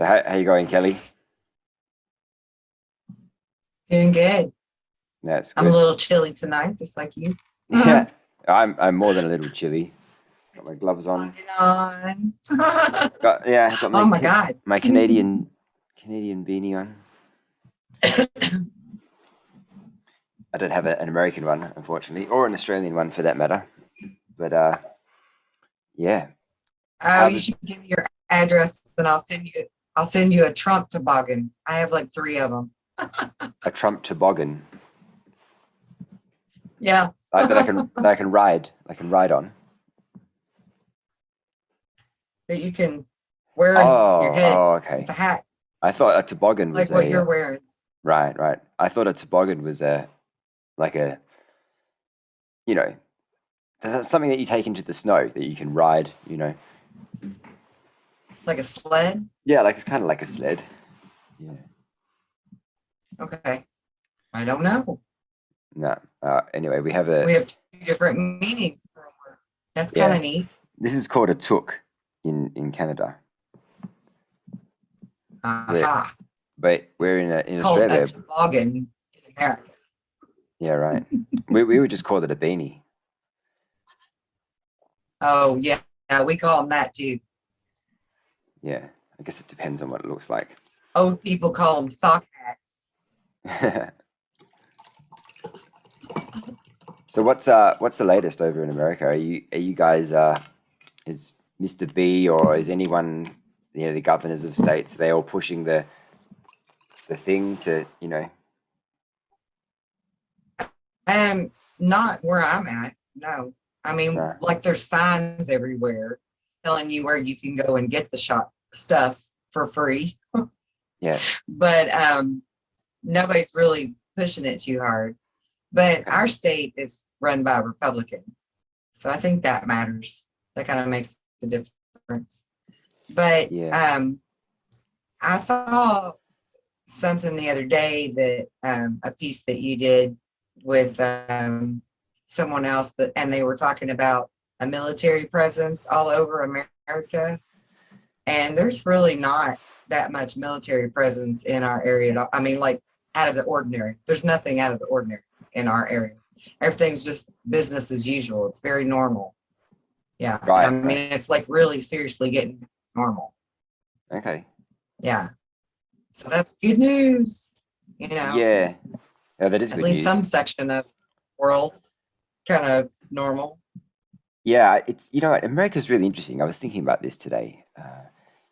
So how you going, Kelly? Doing good. That's I'm a good. little chilly tonight, just like you. Yeah, I'm more than a little chilly. Got my gloves on. Logging on. Got Oh my God. my Canadian beanie on. I don't have an American one, unfortunately, or an Australian one for that matter. But yeah. Oh, How you did should give me your address and I'll send you a Trump toboggan. I have like three of them. a Trump toboggan Yeah. that I That can that I can ride on? you can wear on your Oh, head. oh, It's okay. a hat, I thought a toboggan was like what a you're wearing. right, right. I thought a toboggan was a like a you know that's something that you take into the snow that you can ride. Like a sled. Yeah, like it's kind of like a sled. Yeah. Okay. I don't know. No. Anyway, we have We have two different meanings for a word. That's kind yeah. of neat. This is called a took in Canada. We're Aha. but It's we're in called a Australia. toboggan in America. Yeah, right. We would just call it a beanie. Oh, yeah. Yeah, we call them that too. Yeah. I guess it depends on what it looks like. Old people call them sock hats. So what's the latest over in America? Are you guys is Mr. B or is anyone the governors of states, are they all pushing the thing to Not where I'm at. No. I mean, no. like there's signs everywhere telling you where you can go and get the shop stuff for free. Yeah. But nobody's really pushing it too hard. But Okay. our state is run by a Republican. So I think that matters. That kind of makes the difference. But Yeah. I saw something the other day that a piece that you did with someone else that, and they were talking about a military presence all over America, and there's really not that much military presence in our area at all. I mean, like out of the ordinary. There's nothing out of the ordinary in our area. Everything's just business as usual. It's very normal. Yeah, I Right, mean, right. it's like really seriously getting normal. Okay. Yeah, so that's good news. You know, Yeah. Yeah, that is at good least news. some section of the world kind of normal. Yeah, it's what, America's really interesting. I was thinking about this today.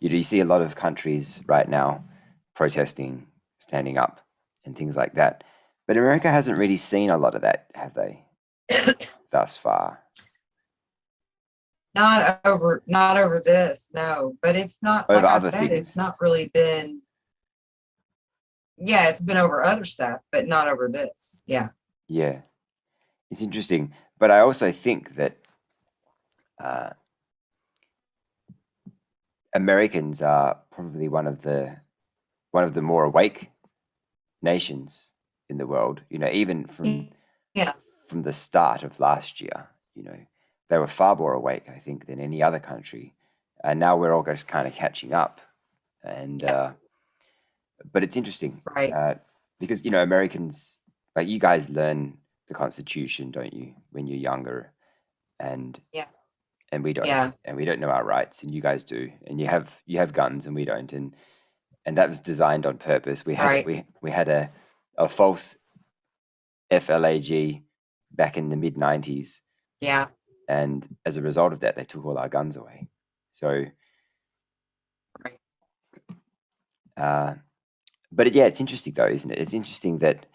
You see a lot of countries right now protesting, standing up, and things like that. But America hasn't really seen a lot of that, have they, thus far? Not over this, no. But it's not, Over like I other said, it's things. not really been, yeah, it's been over other stuff, but not over this. Yeah. Yeah, it's interesting. But I also think that uh, Americans are probably one of the more awake nations in the world. Even Yeah. from the start of last year, they were far more awake, I think, than any other country. And now we're all just kind of catching up. And Yeah. but it's interesting Right. because Americans, like you guys learn the Constitution, don't you, when you're younger, and Yeah. and we don't, Yeah. and we don't know our rights, and you guys do, and you have guns, and we don't, and that was designed on purpose. We had Right. we had a false FLAG back in the mid 90s, Yeah. and as a result of that, they took all our guns away. So, Right. uh, but yeah, it's interesting though, isn't it? It's interesting that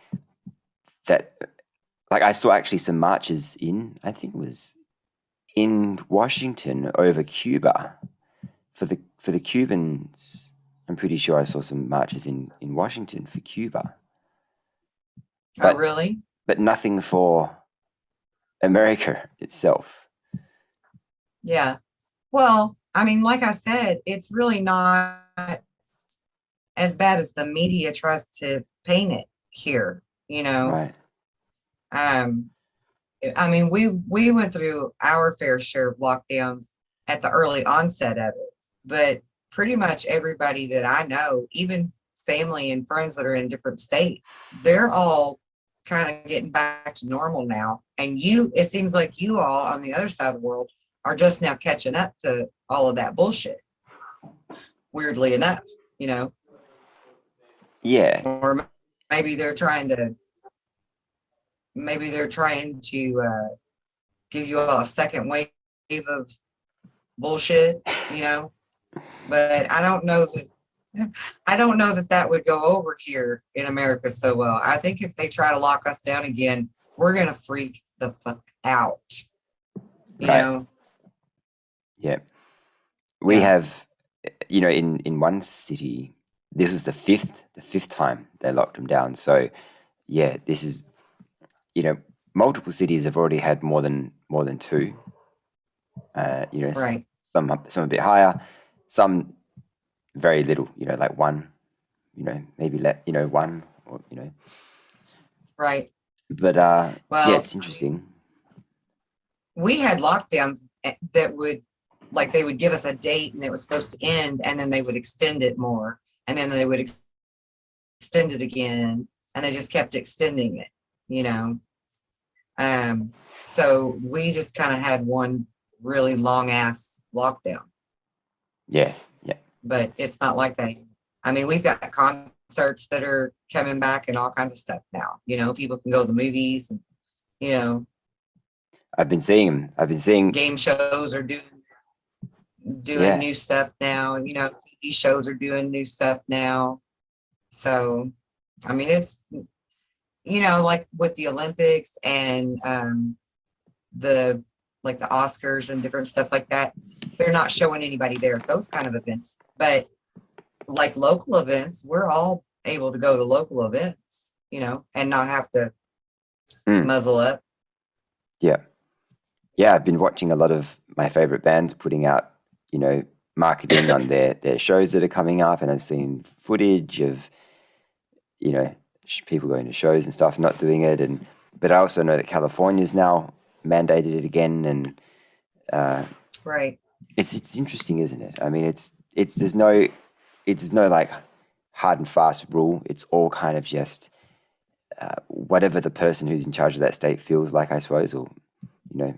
like I saw actually some marches I think it was in Washington over Cuba for the Cubans. I'm pretty sure I saw some marches in Washington for Cuba, Oh, but really? but nothing for America itself. Yeah. Well, I mean, like I said, it's really not as bad as the media tries to paint it here, you know. Right. Um, I mean, we went through our fair share of lockdowns at the early onset of it, but pretty much everybody that I know, even family and friends that are in different states, they're all kind of getting back to normal now. And it seems like you all on the other side of the world are just now catching up to all of that bullshit, weirdly enough, you know, Yeah, or maybe they're trying to, maybe they're trying to give you all a second wave of bullshit, you know, but I don't know that that would go over here in America so well. I think if they try to lock us down again, we're gonna freak the fuck out. You right. know? Yeah. We Yeah. have, in one city, this was the fifth time they locked them down. So yeah, this is, multiple cities have already had more than two. Right. Some a bit higher, some very little. Like one. Maybe one or. Right. But yeah, Well, it's interesting. we had lockdowns that would, like, they would give us a date and it was supposed to end, and then they would extend it more, and then they would extend it again, and they just kept extending it, you know? So we just kind of had one really long ass lockdown, Yeah, yeah. but it's not like that. I mean, we've got concerts that are coming back and all kinds of stuff now. You know, people can go to the movies and, you know, I've been seeing them. I've been seeing. game shows are doing Yeah, new stuff now. You know, TV shows are doing new stuff now. So, I mean, it's, you know, like with the Olympics and the like the Oscars and different stuff like that, they're not showing anybody there at those kind of events. But like local events, we're all able to go to local events, you know, and not have to mm, muzzle up. yeah, yeah. I've been watching a lot of my favorite bands putting out, marketing on their shows that are coming up, and I've seen footage of, people going to shows and stuff, not doing it, but I also know that California's now mandated it again, and Right. it's interesting, isn't it? I mean, there's no like hard and fast rule. It's all kind of just whatever the person who's in charge of that state feels like, I suppose, or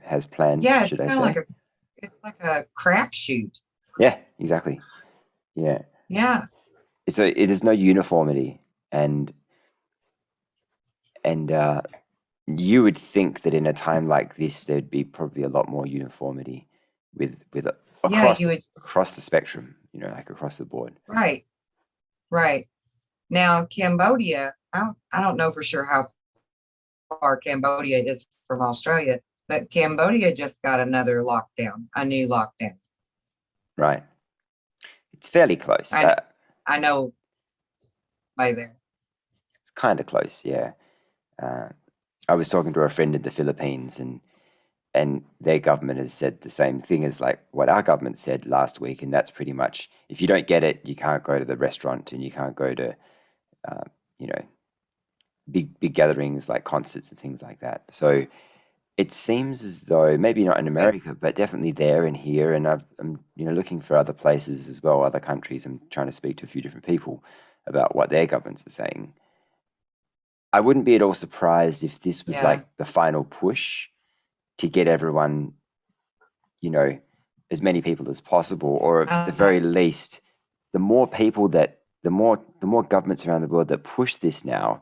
has planned, Yeah, it's should I kind of like say? it's like a crapshoot. Yeah, exactly. Yeah. Yeah. So it is no uniformity, and and you would think that in a time like this there'd be probably a lot more uniformity with Yeah, you would. across the spectrum, like across the board. Right. Right. Now, Cambodia, I don't know for sure how far Cambodia is from Australia, but Cambodia just got another lockdown, a new lockdown. Right. It's fairly close. I know by there. It's kind of close, yeah. Uh, I was talking to a friend in the Philippines, and their government has said the same thing as like what our government said last week, and that's pretty much, if you don't get it, you can't go to the restaurant, and you can't go to uh, you know big gatherings like concerts and things like that. So it seems as though maybe not in But America, but definitely there and here. And I'm looking for other places as well, other countries. I'm trying to speak to a few different people about what their governments are saying. I wouldn't be at all surprised if this was yeah, like the final push to get everyone, you know, as many people as possible, or at the uh, very least, the more governments around the world that push this now,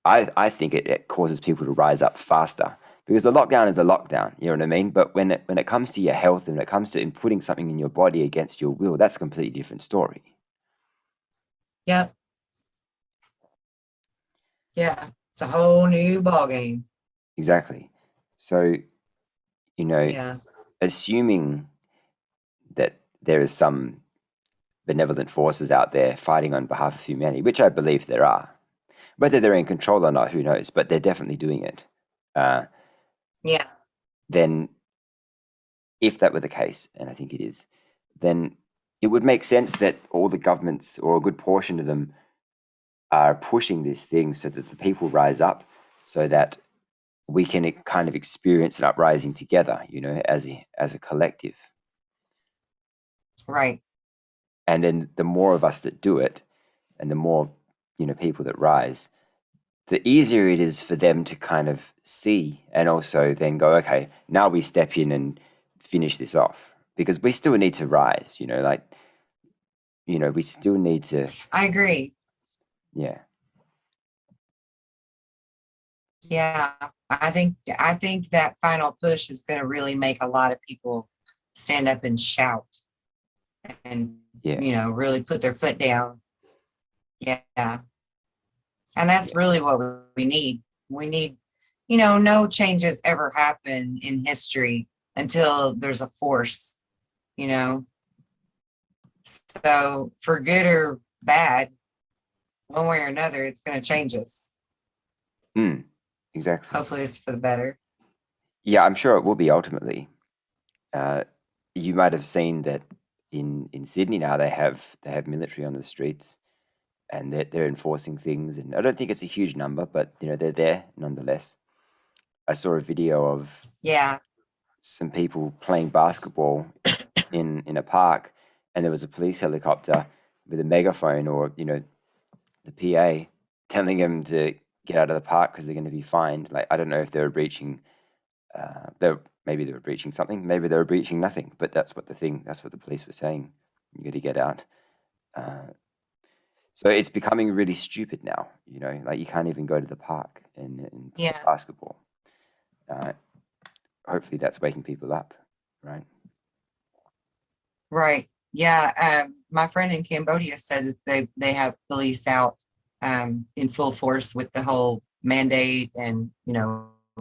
I think it causes people to rise up faster, because a lockdown is a lockdown, you know what I mean? But when it comes to your health and when it comes to putting something in your body against your will, that's a completely different story. yeah, yeah. It's a whole new ball game. Exactly. So, you know, Yeah, assuming that there is some benevolent forces out there fighting on behalf of humanity, which I believe there are. Whether they're in control or not, who knows? But they're definitely doing it. Uh, yeah, then, if that were the case, and I think it is, then it would make sense that all the governments, or a good portion of them, are pushing this thing so that the people rise up, so that we can kind of experience an uprising together, as a collective. right. And then the more of us that do it, and the more, people that rise, the easier it is for them to kind of see and also then go, okay, now we step in and finish this off, because we still need to rise, like, we still need to, I agree. yeah, Yeah, I think that final push is going to really make a lot of people stand up and shout and yeah, really put their foot down. Yeah, and that's yeah, really what we need. We need, no changes ever happen in history until there's a force, you know. So for good or bad, one way or another, it's going to change us. exactly. Hopefully, it's for the better. Yeah, I'm sure it will be ultimately. Uh, you might have seen that in Sydney now they have military on the streets, and they're enforcing things. And I don't think it's a huge number, but they're there nonetheless. I saw a video of Yeah, some people playing basketball in a park, and there was a police helicopter with a megaphone, or the PA, telling them to get out of the park because they're going to be fined. Like, I don't know if they were breaching. Maybe they were breaching something. Maybe they were breaching nothing. But that's what the police were saying. You got to get out. Uh, so it's becoming really stupid now. Like, you can't even go to the park and play yeah, basketball. Uh, Hopefully that's waking people up, right? right. Yeah, my friend in Cambodia said that they have police out in full force with the whole mandate and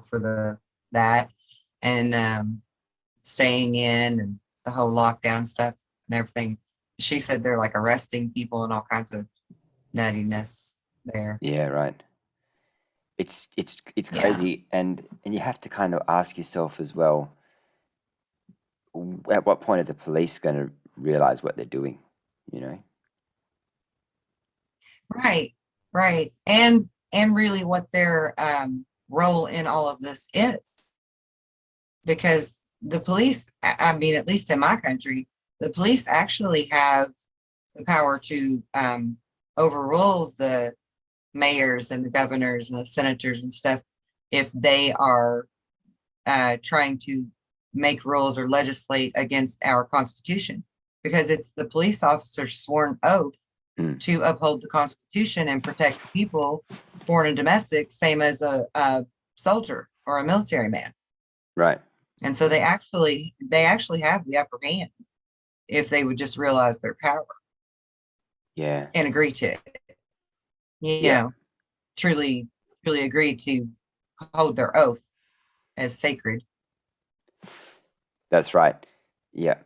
for that and staying in and the whole lockdown stuff and everything. She said they're like arresting people and all kinds of nuttiness there. Yeah, right. It's Yeah, crazy, and you have to kind of ask yourself as well, at what point are the police going to realize what they're doing? You know? right, right. And really what their role in all of this is. Because the police, I mean, at least in my country, the police actually have the power to overrule the mayors and the governors and the senators and stuff if they are trying to make rules or legislate against our Constitution, because it's the police officer's sworn oath Mm, to uphold the Constitution and protect the people, foreign and domestic, same as a soldier or a military man. right. And so they actually have the upper hand if they would just realize their power Yeah. and agree to it. You Yeah. know, truly, truly agree to hold their oath as sacred. That's right. Yeah.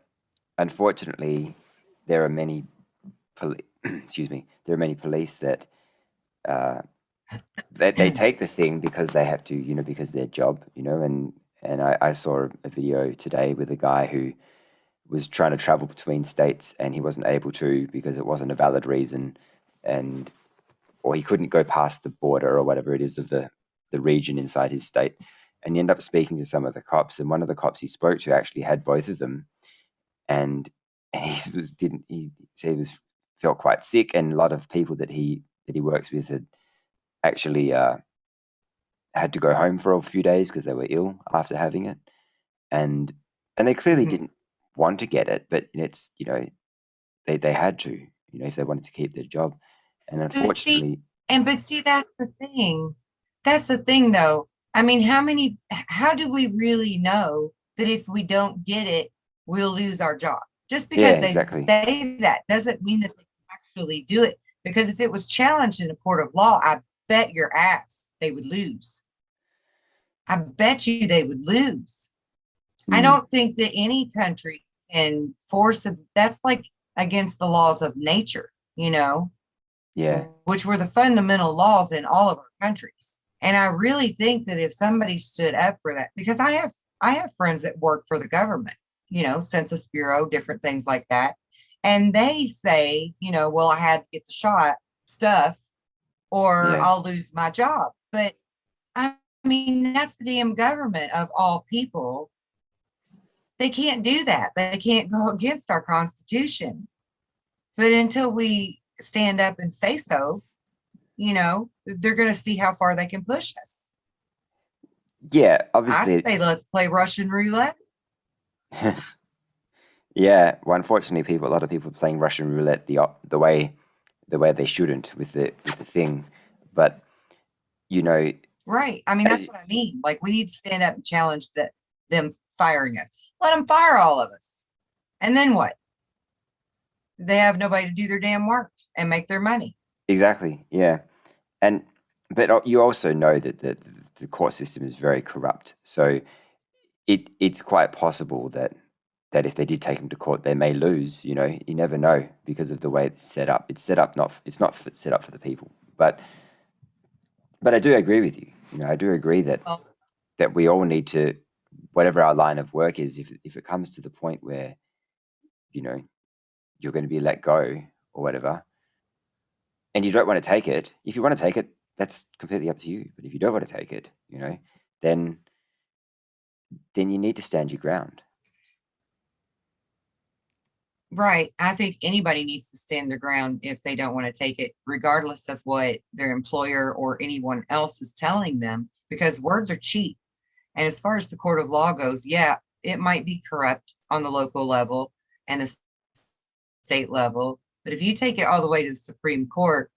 Unfortunately, there are many excuse me, there are many police that they take the thing because they have to, because their job, and I saw a video today with a guy who was trying to travel between states, and he wasn't able to because it wasn't a valid reason, and or he couldn't go past the border or whatever it is of the region inside his state. And he ended up speaking to some of the cops, and one of the cops he spoke to actually had both of them, and he was didn't he said he was felt quite sick, and a lot of people that he works with had actually had to go home for a few days because they were ill after having it, and they clearly Mhm. didn't want to get it, but it's they had to, if they wanted to keep their job, and But see, unfortunately, but see, that's the thing. That's the thing, though. I mean, how do we really know that if we don't get it, we'll lose our job? Just yeah, because they exactly, say that doesn't mean that they actually do it. Because if it was challenged in a court of law, I bet your ass they would lose. I bet you they would lose. I mm, don't think that any country can force that's like against the laws of nature, yeah, which were the fundamental laws in all of our countries. And I really think that if somebody stood up for that, because I have friends that work for the government, Census Bureau, different things like that. And they say, well, I had to get the shot stuff or yeah, I'll lose my job. But I mean, that's the damn government of all people. They can't do that. They can't go against our Constitution. But until we stand up and say so, they're going to see how far they can push us. Yeah, I obviously. say let's play Russian roulette. Yeah, well, unfortunately, a lot of people are playing Russian roulette the way they shouldn't with the thing. But you know, Right. I mean, that's as what I mean. Like, we need to stand up and challenge them firing us. Let them fire all of us. And then what? They have nobody to do their damn work and make their money. exactly, yeah, and but you also know that the court system is very corrupt. So it's quite possible that if they did take him to court, they may lose. You never know because of the way it's set up. It's not set up for the people. But I do agree with you. I do agree Well, that we all need to, whatever our line of work is, if it comes to the point where you know you're going to be let go or whatever, and you don't want to take it, if you want to take it, that's completely up to you. But if you don't want to take it, then you need to stand your ground. right. I think anybody needs to stand their ground if they don't want to take it, regardless of what their employer or anyone else is telling them, because words are cheap. And as far as the court of law goes, yeah, it might be corrupt on the local level and the state level. But if you take it all the way to the Supreme Court,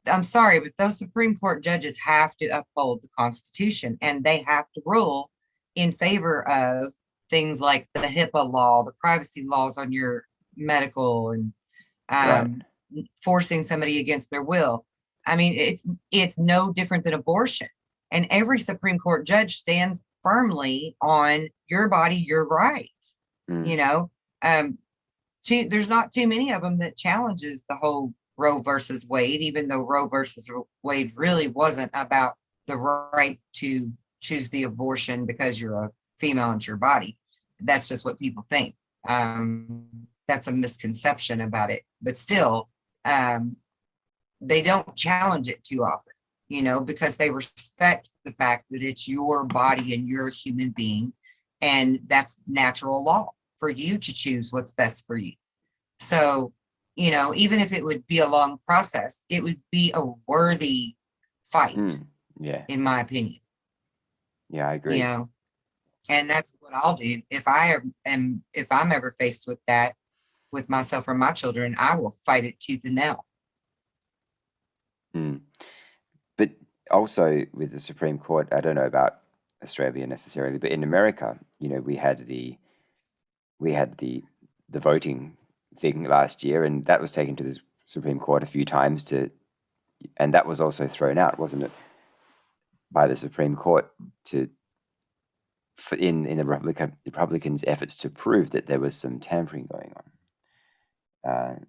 I'm sorry, but those Supreme Court judges have to uphold the Constitution, and they have to rule in favor of things like the HIPAA law, the privacy laws on your medical, and Right. um, forcing somebody against their will. I mean, it's no different than abortion. And every Supreme Court judge stands firmly on your body, your right. Mm. You know, um, there's not too many of them that challenges the whole Roe versus Wade, even though Roe versus Wade really wasn't about the right to choose the abortion because you're a female into your body. That's just what people think. That's a misconception about it. But still, um, they don't challenge it too often, because they respect the fact that it's your body and you're a human being, and that's natural law for you to choose what's best for you. So, even if it would be a long process, it would be a worthy fight, Yeah. in my opinion. Yeah, I agree. And that's what I'll do if I'm ever faced with that with myself or my children. I will fight it tooth and nail. But also with the Supreme Court, I don't know about Australia necessarily, but in America, we had the voting thing last year, and that was taken to the Supreme Court a few times and that was also thrown out, wasn't it, by the Supreme Court in the Republicans' efforts to prove that there was some tampering going on.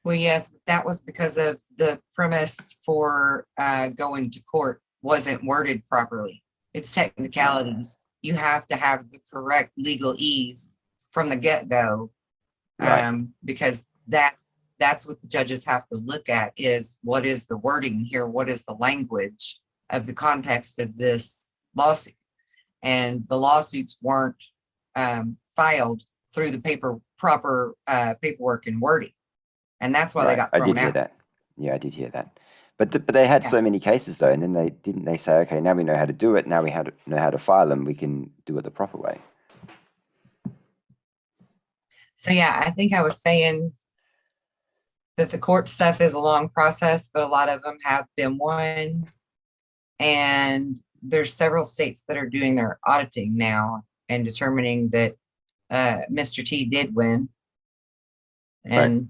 Well, yes, that was because of the premise for going to court wasn't worded properly. It's technicalities. You have to have the correct legalese from the get-go, Right. because that's what the judges have to look at, is what is the wording here? What is the language of the context of this lawsuit? And the lawsuits weren't filed through the proper paperwork and wording. And that's why they got I thrown did hear out. that. Yeah, I did hear that. But they had Yeah. so many cases though, and then they say, okay, now we know how to do it. Now we know how to file them. We can do it the proper way. So yeah, I think I was saying that the court stuff is a long process, but a lot of them have been won. And there's several states that are doing their auditing now and determining that Mr. T did win. And,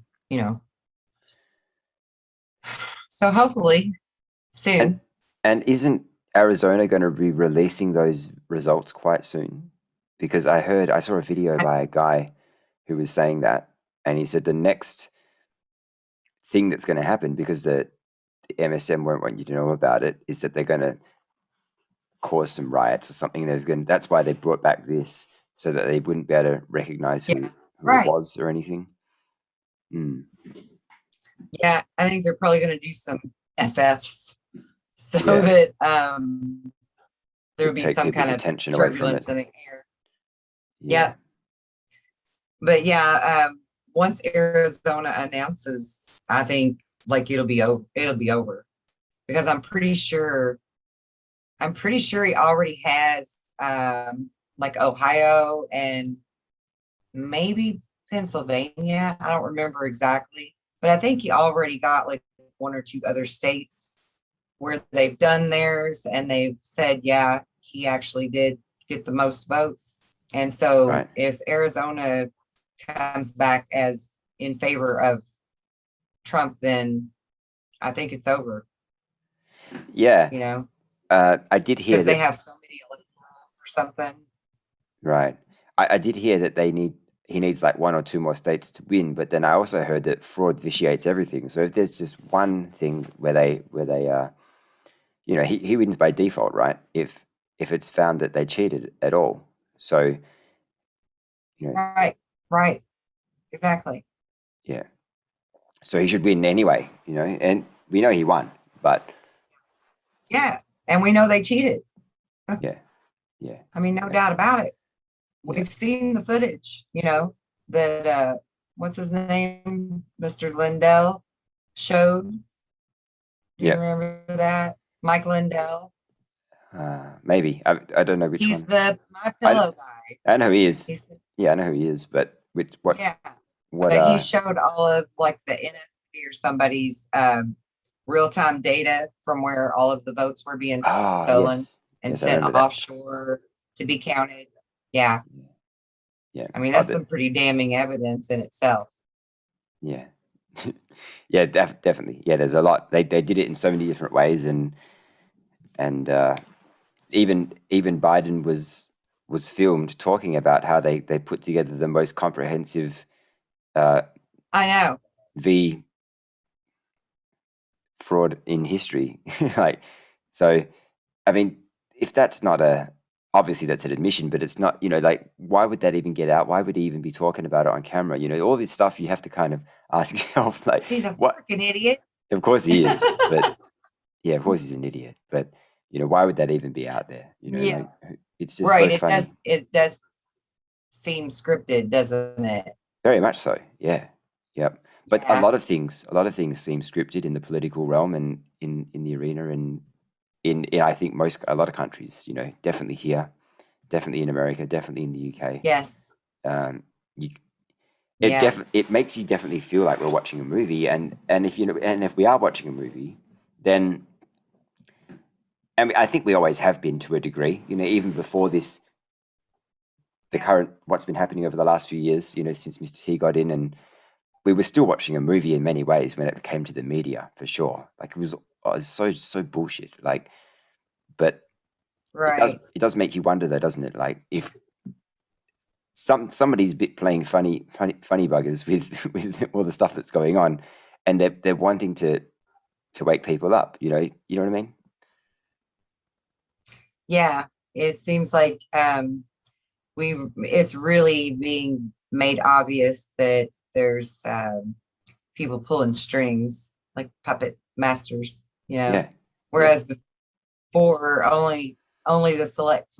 so hopefully soon. And isn't Arizona going to be releasing those results quite soon? Because I saw a video by a guy who was saying that, and he said the next thing that's going to happen, because the MSM won't want you to know about it, is that they're going to cause some riots or something. That's why they brought back this, so that they wouldn't be able to recognize who right. it was or anything. Yeah, I think they're probably going to do some FFs so that there will be some kind of attention turbulence away from it. in the air. Yeah. But yeah, once Arizona announces, I think like it'll be over because I'm pretty sure he already has like Ohio and maybe Pennsylvania. I don't remember exactly, but I think he already got like one or two other states where they've done theirs and they've said, yeah, he actually did get the most votes. And so Right. if Arizona comes back as in favor of Trump, then I think it's over, Yeah. you know, I did hear because they that. have so many electorals or something. Right. I did hear that he needs like one or two more states to win, but then I also heard that fraud vitiates everything. So if there's just one thing where they you know, he wins by default, right? If it's found that they cheated at all. So, you know, Right, right, exactly. yeah. So he should win anyway, you know, and we know he won, but Yeah. And we know they cheated. yeah, yeah, I mean, no yeah, doubt about it. yeah. We've seen the footage, that what's his name? Mr. Lindell showed. Do you Yeah. remember that? Mike Lindell. Maybe I don't know which He's one. the My I Pillow guy. I know who he is. He's the, Yeah, I know who he is, but which yeah. what But he showed all of like the NFB or somebody's real-time data from where all of the votes were being stolen yes. and Yes, I sent remember that. offshore to be counted. Yeah. Yeah. I mean, Oh, that's some pretty damning evidence in itself. yeah. Yeah, definitely. Yeah, there's a lot. They did it in so many different ways, and even Biden was filmed talking about how they put together the most comprehensive uh, I know. V fraud in history. Like, so, I mean, if that's not obviously that's an admission, but it's not, like, why would that even get out? Why would he even be talking about it on camera? All this stuff you have to kind of ask yourself, like, He's a what? freaking idiot. Of course he is, but yeah, of course he's an idiot, but why would that even be out there? Yeah. Like, it's just Right. so funny. It does seem scripted, doesn't it? Very much so. Yeah. Yep. But Yeah. a lot of things seem scripted in the political realm and in the arena and in I think a lot of countries, definitely here, definitely in America, definitely in the UK. Yes. Um, you, Yeah. it makes you definitely feel like we're watching a movie, and if we are watching a movie, then and I think we always have been to a degree, even before this, the current what's been happening over the last few years, since Mr. T got in, and we were still watching a movie in many ways when it came to the media, for sure. Like it was so bullshit. Like, but Right. it does make you wonder though, doesn't it? Like if somebody's playing funny buggers with with all the stuff that's going on, and they're wanting to wake people up. You know what I mean? Yeah. It seems like it's really being made obvious that there's people pulling strings like puppet masters, Yeah. whereas before only the select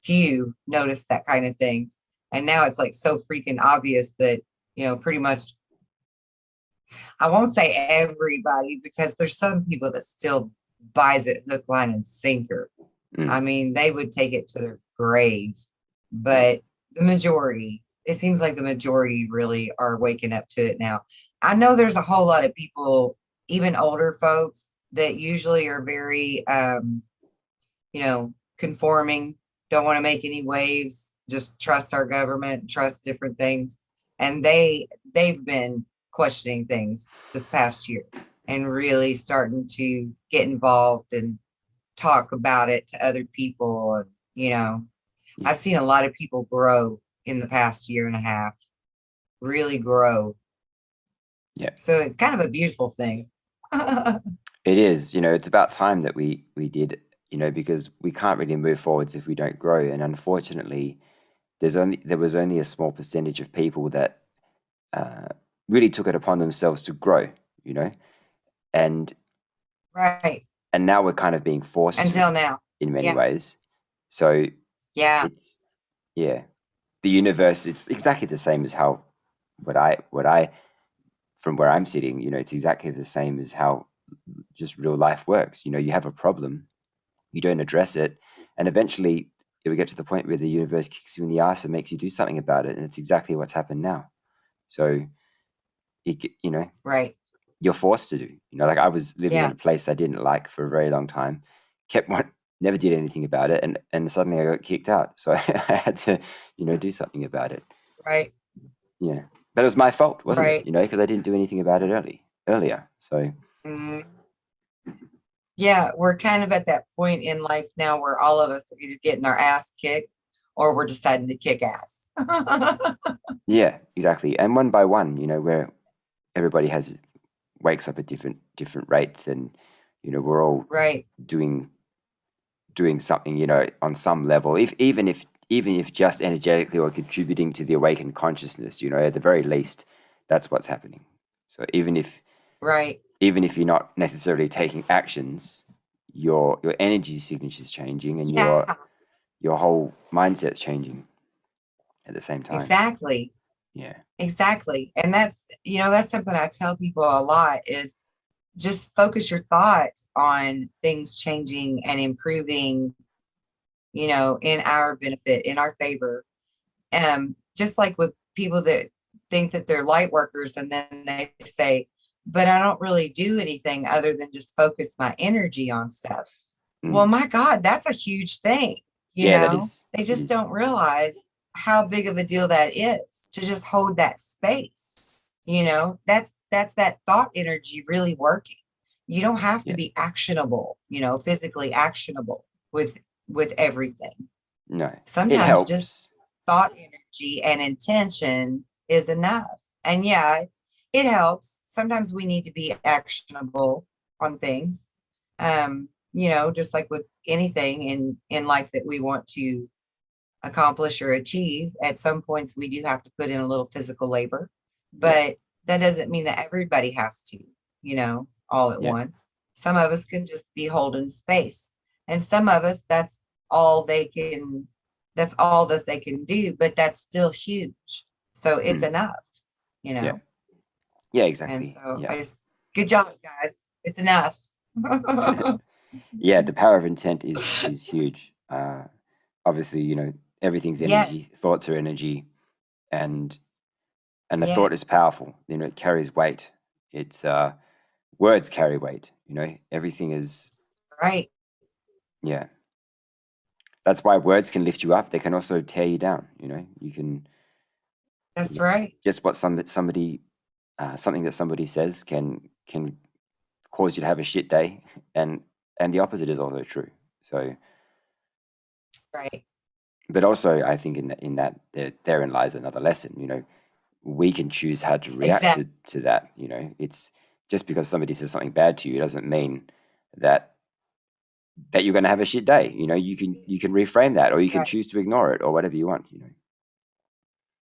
few noticed that kind of thing. And now it's like so freaking obvious that, pretty much, I won't say everybody because there's some people that still buys it hook, line, and sinker. I mean, they would take it to their grave, but it seems like the majority really are waking up to it now. I know there's a whole lot of people, even older folks, that usually are very, conforming, don't want to make any waves, just trust our government, trust different things. And they've been questioning things this past year and really starting to get involved and talk about it to other people. And, I've seen a lot of people grow in the past year and a half, really grow. Yeah. So it's kind of a beautiful thing. It is. It's about time that we did. Because we can't really move forwards if we don't grow. And unfortunately, there was only a small percentage of people that really took it upon themselves to grow. And Right. and now we're kind of being forced Until to now. in many Yeah. ways. So Yeah. it's the universe. It's exactly the same as how what I from where I'm sitting, it's exactly the same as how just real life works. You have a problem, you don't address it, and eventually it will get to the point where the universe kicks you in the ass and makes you do something about it. And it's exactly what's happened now. So Right. you're forced to do. Like I was living in Yeah. a place I didn't like for a very long time, kept one, never did anything about it, and suddenly I got kicked out. So I had to, do something about it. Right. Yeah, but it was my fault, wasn't it? Right. Because I didn't do anything about it earlier. So Mhm. Yeah, we're kind of at that point in life now where all of us are either getting our ass kicked or we're deciding to kick ass. yeah, exactly. And one by one, where everybody wakes up at different rates, and we're all Right. doing something, on some level, even if just energetically or contributing to the awakened consciousness, at the very least, that's what's happening. So Right. even if you're not necessarily taking actions, your energy signature is changing, and Yeah, your whole mindset's changing at the same time. exactly. Yeah. Exactly. And that's something I tell people a lot is just focus your thought on things changing and improving, in our benefit, in our favor. Just like with people that think that they're light workers and then they say, but I don't really do anything other than just focus my energy on stuff. Well, Mm. my God, that's a huge thing. Yeah, that is. They It just is. don't realize how big of a deal that is to just hold that space. That's that thought energy really working. You don't have to Yeah. be actionable, physically actionable with everything. No, it Sometimes just helps. thought energy and intention is enough. And yeah, it helps. Sometimes we need to be actionable on things. Just like with anything in life that we want to accomplish or achieve, at some points we do have to put in a little physical labor, Yeah. but that doesn't mean that everybody has to, all at Yeah. once. Some of us can just be holding space, and some of us all they can that's all that they can do, but that's still huge. So it's Mm. enough, Yeah. Yeah, and exactly. so Yeah. I just good job, guys. It's enough. Yeah, the power of intent is huge. Obviously, everything's Yeah, energy. Thoughts are energy, and a yeah, thought is powerful. It carries weight. It's words carry weight. Everything is. right. Yeah, that's why words can lift you up. They can also tear you down. You can. That's right. Just what something that somebody says can cause you to have a shit day, and the opposite is also true. So, Right. but also I think in that therein lies another lesson. We can choose how to react Exactly. to that. It's just because somebody says something bad to you doesn't mean that you're going to have a shit day. You can reframe that, or you can Right. choose to ignore it, or whatever you want.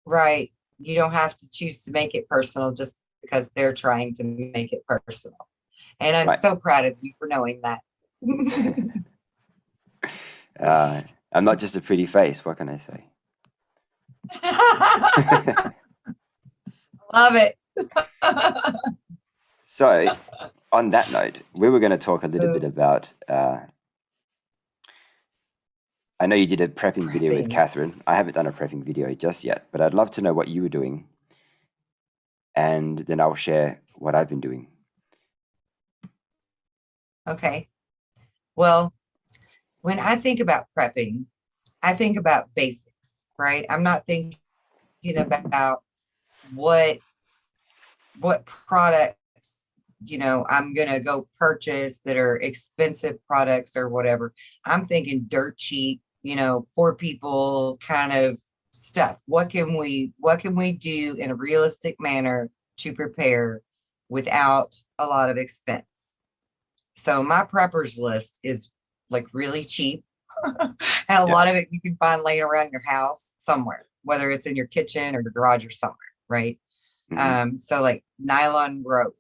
Right. You don't have to choose to make it personal just because they're trying to make it personal. And I'm Right. so proud of you for knowing that. uh, I'm not just a pretty face. What can I say? Love it. So, on that note, we were going to talk a little bit about. I know you did a prepping video with Prepping. Catherine. I haven't done a prepping video just yet, but I'd love to know what you were doing, and then I'll share what I've been doing. Okay. Well, when I think about prepping, I think about basics, right? I'm not thinking about what products, I'm gonna go purchase that are expensive products or whatever. I'm thinking dirt cheap, poor people kind of stuff. What can we do in a realistic manner to prepare without a lot of expense? So my preppers list is like really cheap. And a Yeah. lot of it you can find laying around your house somewhere, whether it's in your kitchen or your garage or somewhere, right? Mm-hmm. So like nylon rope.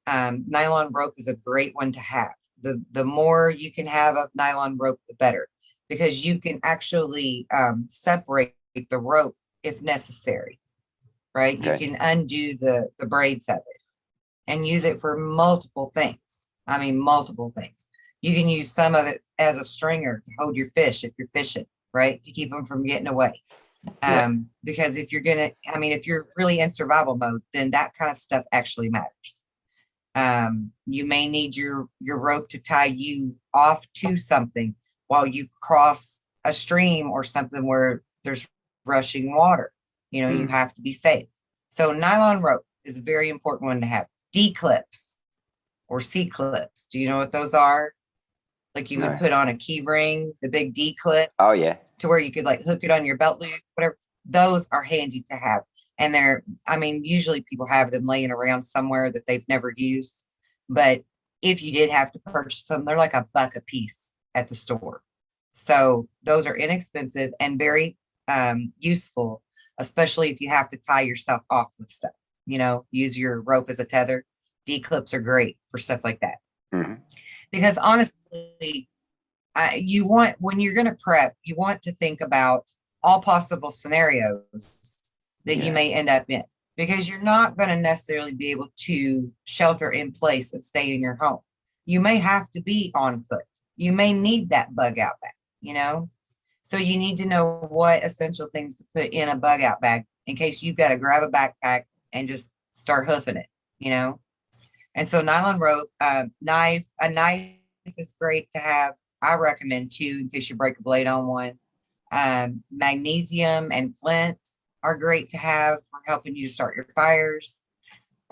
Nylon rope is a great one to have. The more you can have of nylon rope, the better, because you can actually separate the rope if necessary. right? You Okay. can undo the braids of it and use it for multiple things. I mean, multiple things. You can use some of it as a stringer to hold your fish if you're fishing, right? To keep them from getting away. Yeah. Because if you're gonna, I mean, if you're really in survival mode, then that kind of stuff actually matters. You may need your rope to tie you off to something while you cross a stream or something where there's rushing water. You know, you Mm. have to be safe. So nylon rope is a very important one to have. D clips or C clips. Do you know what those are? Like you would No. put on a key ring, the big D clip Oh yeah. to where you could like hook it on your belt loop, whatever. Those are handy to have. And they're, I mean, usually people have them laying around somewhere that they've never used. But if you did have to purchase them, they're like $1 a piece at the store. So those are inexpensive and very useful, especially if you have to tie yourself off with stuff. You know, use your rope as a tether. D clips are great for stuff like that. Hmm. Because honestly, you want, when you're going to prep, you want to think about all possible scenarios that you Yeah. may end up in, because you're not going to necessarily be able to shelter in place and stay in your home. You may have to be on foot. You may need that bug out bag, you know? So you need to know what essential things to put in a bug out bag in case you've got to grab a backpack and just start hoofing it, you know? And so nylon rope, a knife is great to have. I recommend two in case you break a blade on one. Magnesium and flint are great to have for helping you start your fires.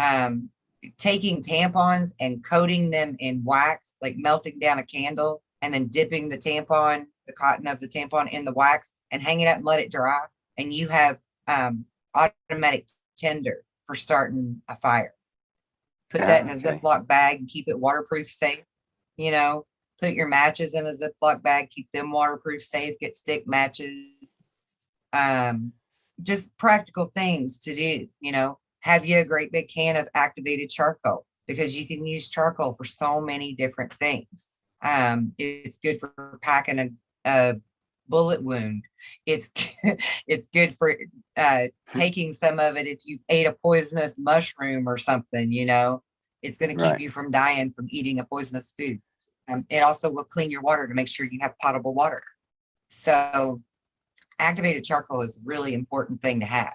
Um, Taking tampons and coating them in wax, like melting down a candle and then dipping the tampon, the cotton of the tampon in the wax and hang it up and let it dry. And you have automatic tinder for starting a fire. Put that in a Okay. Ziploc bag and keep it waterproof safe. You know, put your matches in a Ziploc bag, keep them waterproof safe, get stick matches. Um, just practical things to do, you know. Have you a great big can of activated charcoal because you can use charcoal for so many different things. It's good for packing a bullet wound. It's it's good for taking some of it if you ate a poisonous mushroom or something, you know. It's going to keep Right. you from dying from eating a poisonous food. It also will clean your water to make sure you have potable water. So activated charcoal is a really important thing to have.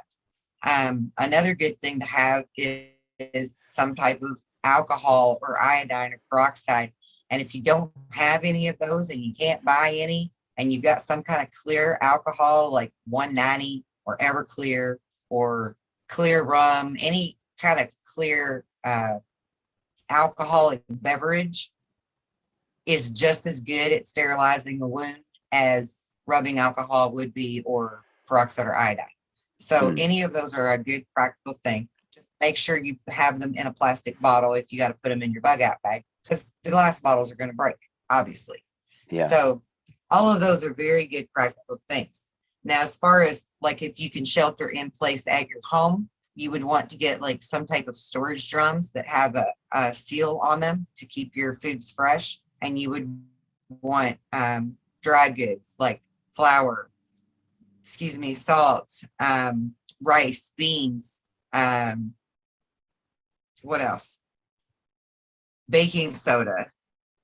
Another good thing to have is some type of alcohol or iodine or peroxide. And if you don't have any of those and you can't buy any, and you've got some kind of clear alcohol like 190 or Everclear or clear rum, any kind of clear alcoholic beverage is just as good at sterilizing the wound as rubbing alcohol would be, or peroxide or iodine. So Mm. any of those are a good practical thing. Just make sure you have them in a plastic bottle if you got to put them in your bug out bag, because the glass bottles are going to break, obviously. Yeah. So all of those are very good practical things. Now, as far as like if you can shelter in place at your home, you would want to get like some type of storage drums that have a seal on them to keep your foods fresh. And you would want dry goods like flour, salt, rice, beans, what else? Baking soda.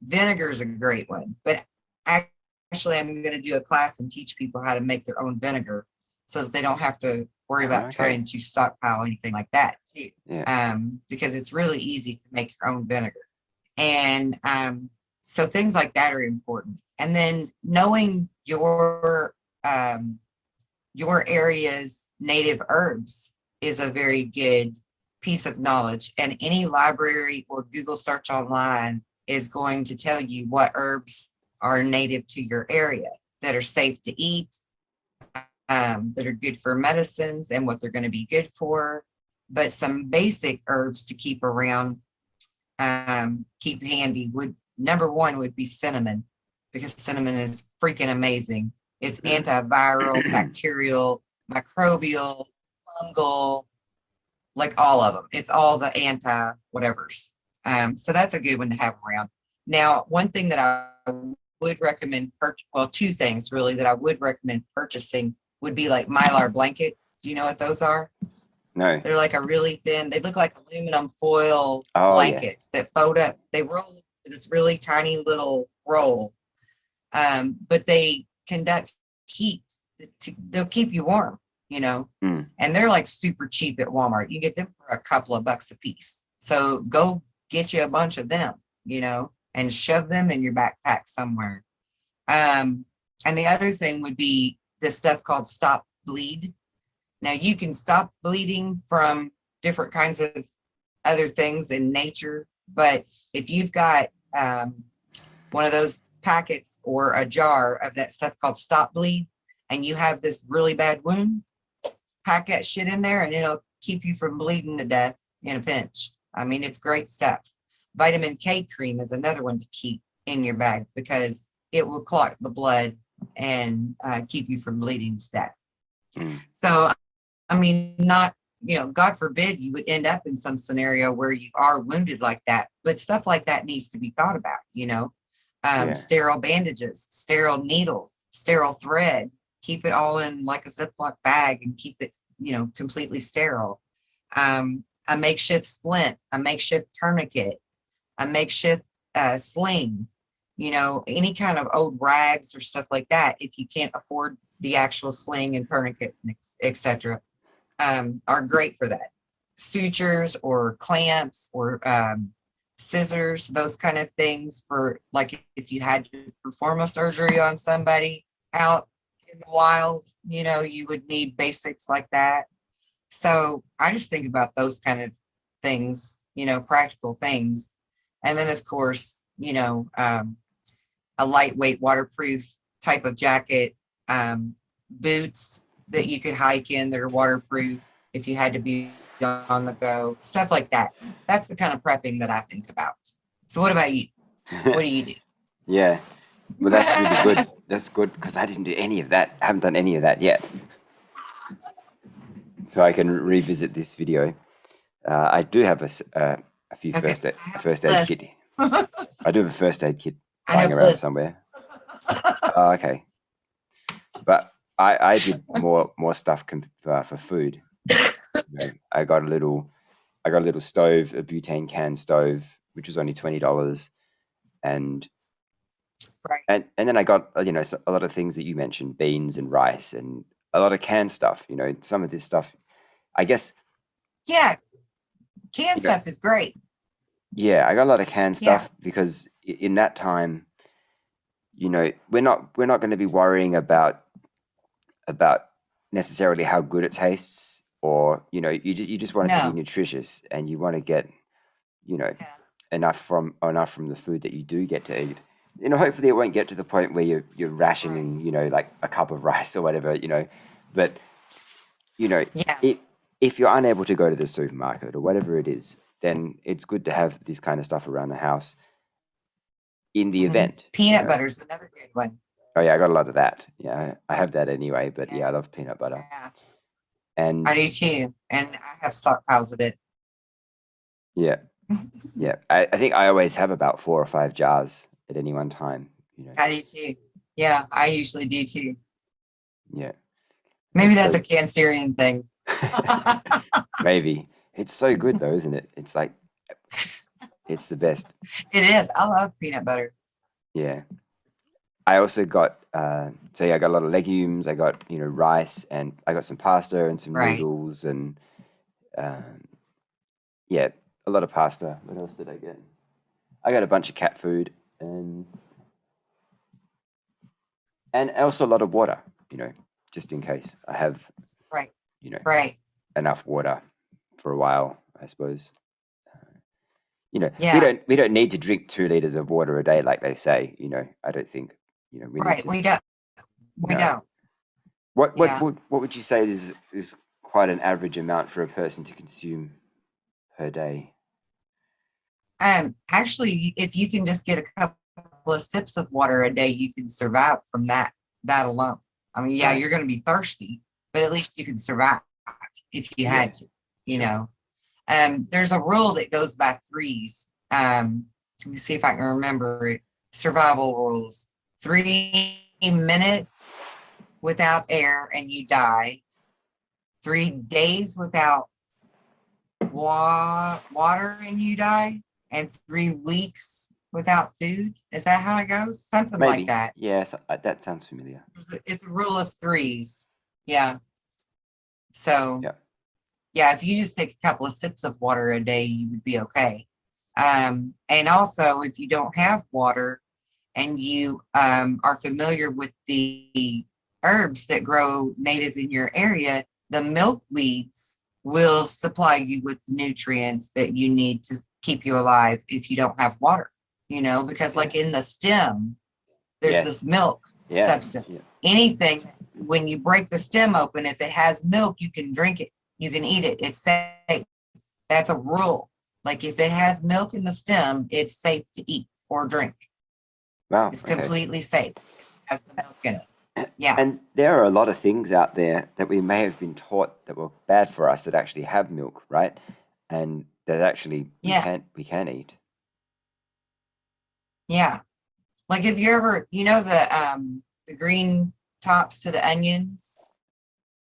Vinegar is a great one, but actually I'm going to do a class and teach people how to make their own vinegar so that they don't have to worry about Okay. trying to stockpile anything like that too. Yeah. Because it's really easy to make your own vinegar. And so things like that are important. And then knowing your area's native herbs is a very good piece of knowledge. And any library or Google search online is going to tell you what herbs are native to your area that are safe to eat, that are good for medicines and what they're going to be good for. But some basic herbs to keep around, keep handy would, number one would be cinnamon, because cinnamon is freaking amazing. It's antiviral, bacterial, microbial, fungal, like all of them. It's all the anti whatevers. So that's a good one to have around. Now, one thing that I would recommend, well, two things really that I would recommend purchasing would be like Mylar blankets. Do you know what those are? No. They're like a really thin, they look like aluminum foil Oh yeah. blankets that fold up. They roll into this really tiny little roll. But they conduct heat. They'll keep you warm, you know, Mm. and they're like super cheap at Walmart. You get them for a couple of bucks a piece. So go get you a bunch of them, you know, and shove them in your backpack somewhere. And the other thing would be this stuff called Stop Bleed. Now you can stop bleeding from different kinds of other things in nature, but if you've got one of those packets or a jar of that stuff called Stop Bleed, and you have this really bad wound, pack that shit in there and it'll keep you from bleeding to death in a pinch. I mean, it's great stuff. Vitamin K cream is another one to keep in your bag because it will clot the blood and keep you from bleeding to death. Mm. So, I mean, not, you know, God forbid you would end up in some scenario where you are wounded like that, but stuff like that needs to be thought about, you know. Yeah. Sterile bandages, sterile needles, sterile thread, keep it all in like a Ziploc bag and keep it, you know, completely sterile. A makeshift splint, a makeshift tourniquet, a makeshift sling, you know, any kind of old rags or stuff like that. If you can't afford the actual sling and tourniquet, etc., are great for that. Sutures or clamps or scissors, those kind of things for like if you had to perform a surgery on somebody out in the wild, you know, you would need basics like that. So I just think about those kind of things, you know, practical things. And then of course, you know, a lightweight waterproof type of jacket, boots that you could hike in that are waterproof if you had to be on the go, stuff like that. That's the kind of prepping that I think about. So what about you? What do you do? Yeah. Well, that's really good. That's good because I didn't do any of that. I haven't done any of that yet. So I can revisit this video. I do have a few Okay. first aid kit. I do have a first aid kit I lying have around lists. somewhere. Oh, okay. But I did more stuff for food. You know, I got a little stove, a butane can stove, which was only $20, and Right. and then I got you know a lot of things that you mentioned, beans and rice, and a lot of canned stuff. You know, some of this stuff, I guess. Yeah, canned You know, stuff is great. yeah, I got a lot of canned Yeah. stuff because in that time, you know, we're not going to be worrying about necessarily how good it tastes, or you know, you just want it to be No. nutritious, and you want to get, you know, Yeah. enough from the food that you do get to eat. You know, hopefully it won't get to the point where you're rationing, you know, like a cup of rice or whatever, you know. But you know, Yeah. if you're unable to go to the supermarket or whatever it is, then it's good to have this kind of stuff around the house in the event. Peanut You know. butter is another good one. Oh yeah, I got a lot of that. Yeah, I have that anyway. But Yeah. yeah, I love peanut butter. Yeah, And I do too. And I have stockpiles of it. yeah, yeah. I think I always have about 4 or 5 jars at any one time. You know. I do too. Yeah, I usually do too. Yeah. Maybe It's that's so- a Cancerian thing. Maybe. It's so good though, isn't it? It's like it's the best. It is. I love peanut butter. Yeah. I also got so yeah, I got a lot of legumes. I got, you know, rice, and I got some pasta and some Right. noodles, and yeah, a lot of pasta. What else did I get? I got a bunch of cat food, and also a lot of water, you know, just in case I have, Right. you know, Right. enough water for a while, I suppose. You know, Yeah. we don't need to drink 2 liters of water a day like they say. You know, I don't think. You know, we need Right. to. We don't. We No. don't. What Yeah. would you say is quite an average amount for a person to consume per day? Actually, if you can just get a couple of sips of water a day, you can survive from that alone. I mean, yeah, Right. you're going to be thirsty, but at least you can survive if you had to, you sure. know. There's a rule that goes by threes. Let me see if I can remember it. Survival rules. 3 minutes without air and you die. 3 days without water and you die, and 3 weeks without food. Is that how it goes? Something like Maybe. that. Yeah, that sounds familiar. It's a rule of threes. Yeah. So Yeah. yeah, if you just take a couple of sips of water a day, you would be okay. And also, if you don't have water and you are familiar with the herbs that grow native in your area, the milkweeds will supply you with the nutrients that you need to keep you alive if you don't have water, because like in the stem, there's Yes. this milk Yeah. substance. Yeah. Anything, when you break the stem open, if it has milk, you can drink it, you can eat it, it's safe. That's a rule. Like if it has milk in the stem, it's safe to eat or drink. Wow. It's Okay. completely safe. It has the milk in it. Yeah. And there are a lot of things out there that we may have been taught that were bad for us that actually have milk, right? And that actually Yeah. we can eat. Yeah. Like if you ever, the green tops to the onions,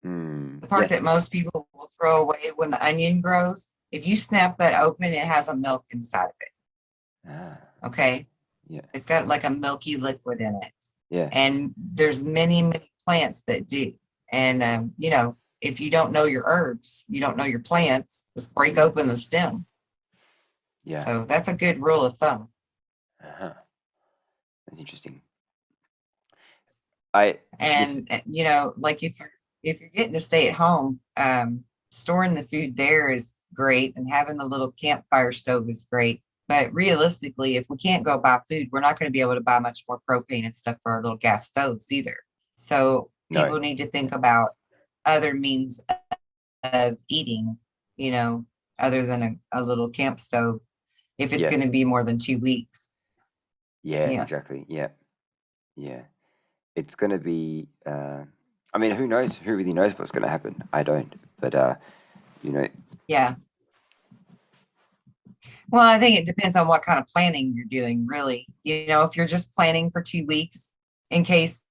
the part that Yes. most people will throw away when the onion grows, if you snap that open, it has a milk inside of it. Ah, Okay. yeah. It's got like a milky liquid in it. Yeah. And there's many, many plants that do. And, if you don't know your herbs, you don't know your plants, just break open the stem. Yeah. So that's a good rule of thumb. Uh-huh. That's interesting. Like if you're getting to stay at home, storing the food there is great, and having the little campfire stove is great. But realistically, if we can't go buy food, we're not going to be able to buy much more propane and stuff for our little gas stoves either. So people No. need to think about other means of eating, other than a little camp stove, if it's going to Yes. be more than 2 weeks. Yeah, Yeah. exactly. Yeah. Yeah. It's going to be, I mean, who knows? Who really knows what's going to happen? I don't. But, Yeah. Well, I think it depends on what kind of planning you're doing, really. If you're just planning for 2 weeks in case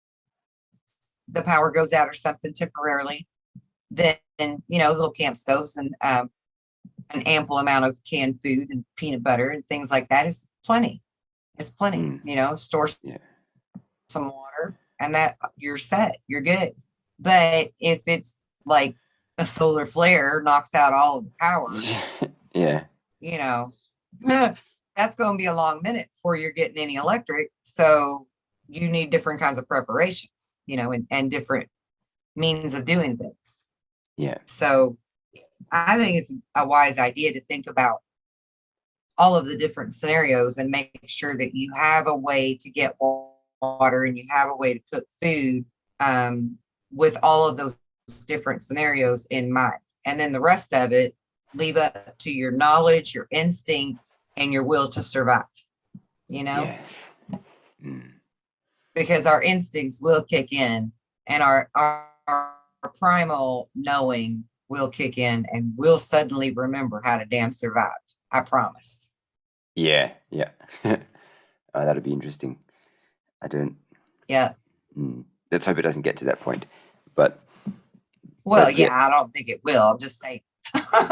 the power goes out or something temporarily, then, little camp stoves and an ample amount of canned food and peanut butter and things like that is plenty. It's plenty, store yeah. some water and that you're set, you're good. But if it's like a solar flare knocks out all of the power, Yeah. that's going to be a long minute before you're getting any electric. So you need different kinds of preparations, and different means of doing things. Yeah. So I think it's a wise idea to think about all of the different scenarios and make sure that you have a way to get water and you have a way to cook food with all of those different scenarios in mind. And then the rest of it, leave up to your knowledge, your instinct, and your will to survive, Yeah. because our instincts will kick in and our primal knowing will kick in and we'll suddenly remember how to damn survive. I promise. Yeah. Yeah. That'd be interesting. I don't. Yeah. Let's hope it doesn't get to that point. But. Well, yeah, I don't think it will. I'm just saying.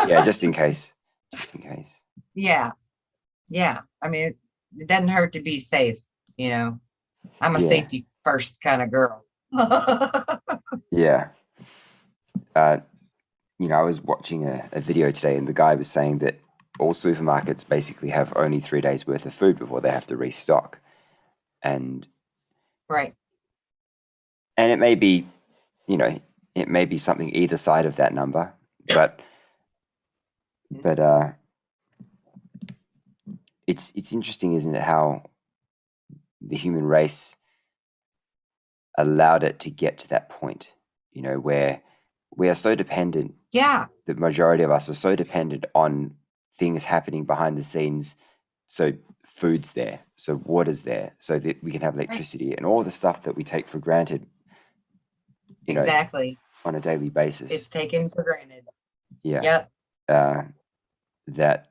Yeah, just in case. Just in case. Yeah. Yeah. I mean, it doesn't hurt to be safe, I'm a safety first kind of girl. Yeah. I was watching a video today and the guy was saying that all supermarkets basically have only 3 days worth of food before they have to restock. And right. And it may be, it may be something either side of that number, but it's interesting, isn't it, how the human race allowed it to get to that point, where we are so dependent. Yeah. The majority of us are so dependent on things happening behind the scenes. So food's there, so water's there, so that we can have electricity and all the stuff that we take for granted. Exactly. On a daily basis. It's taken for granted. Yeah. Yep. That,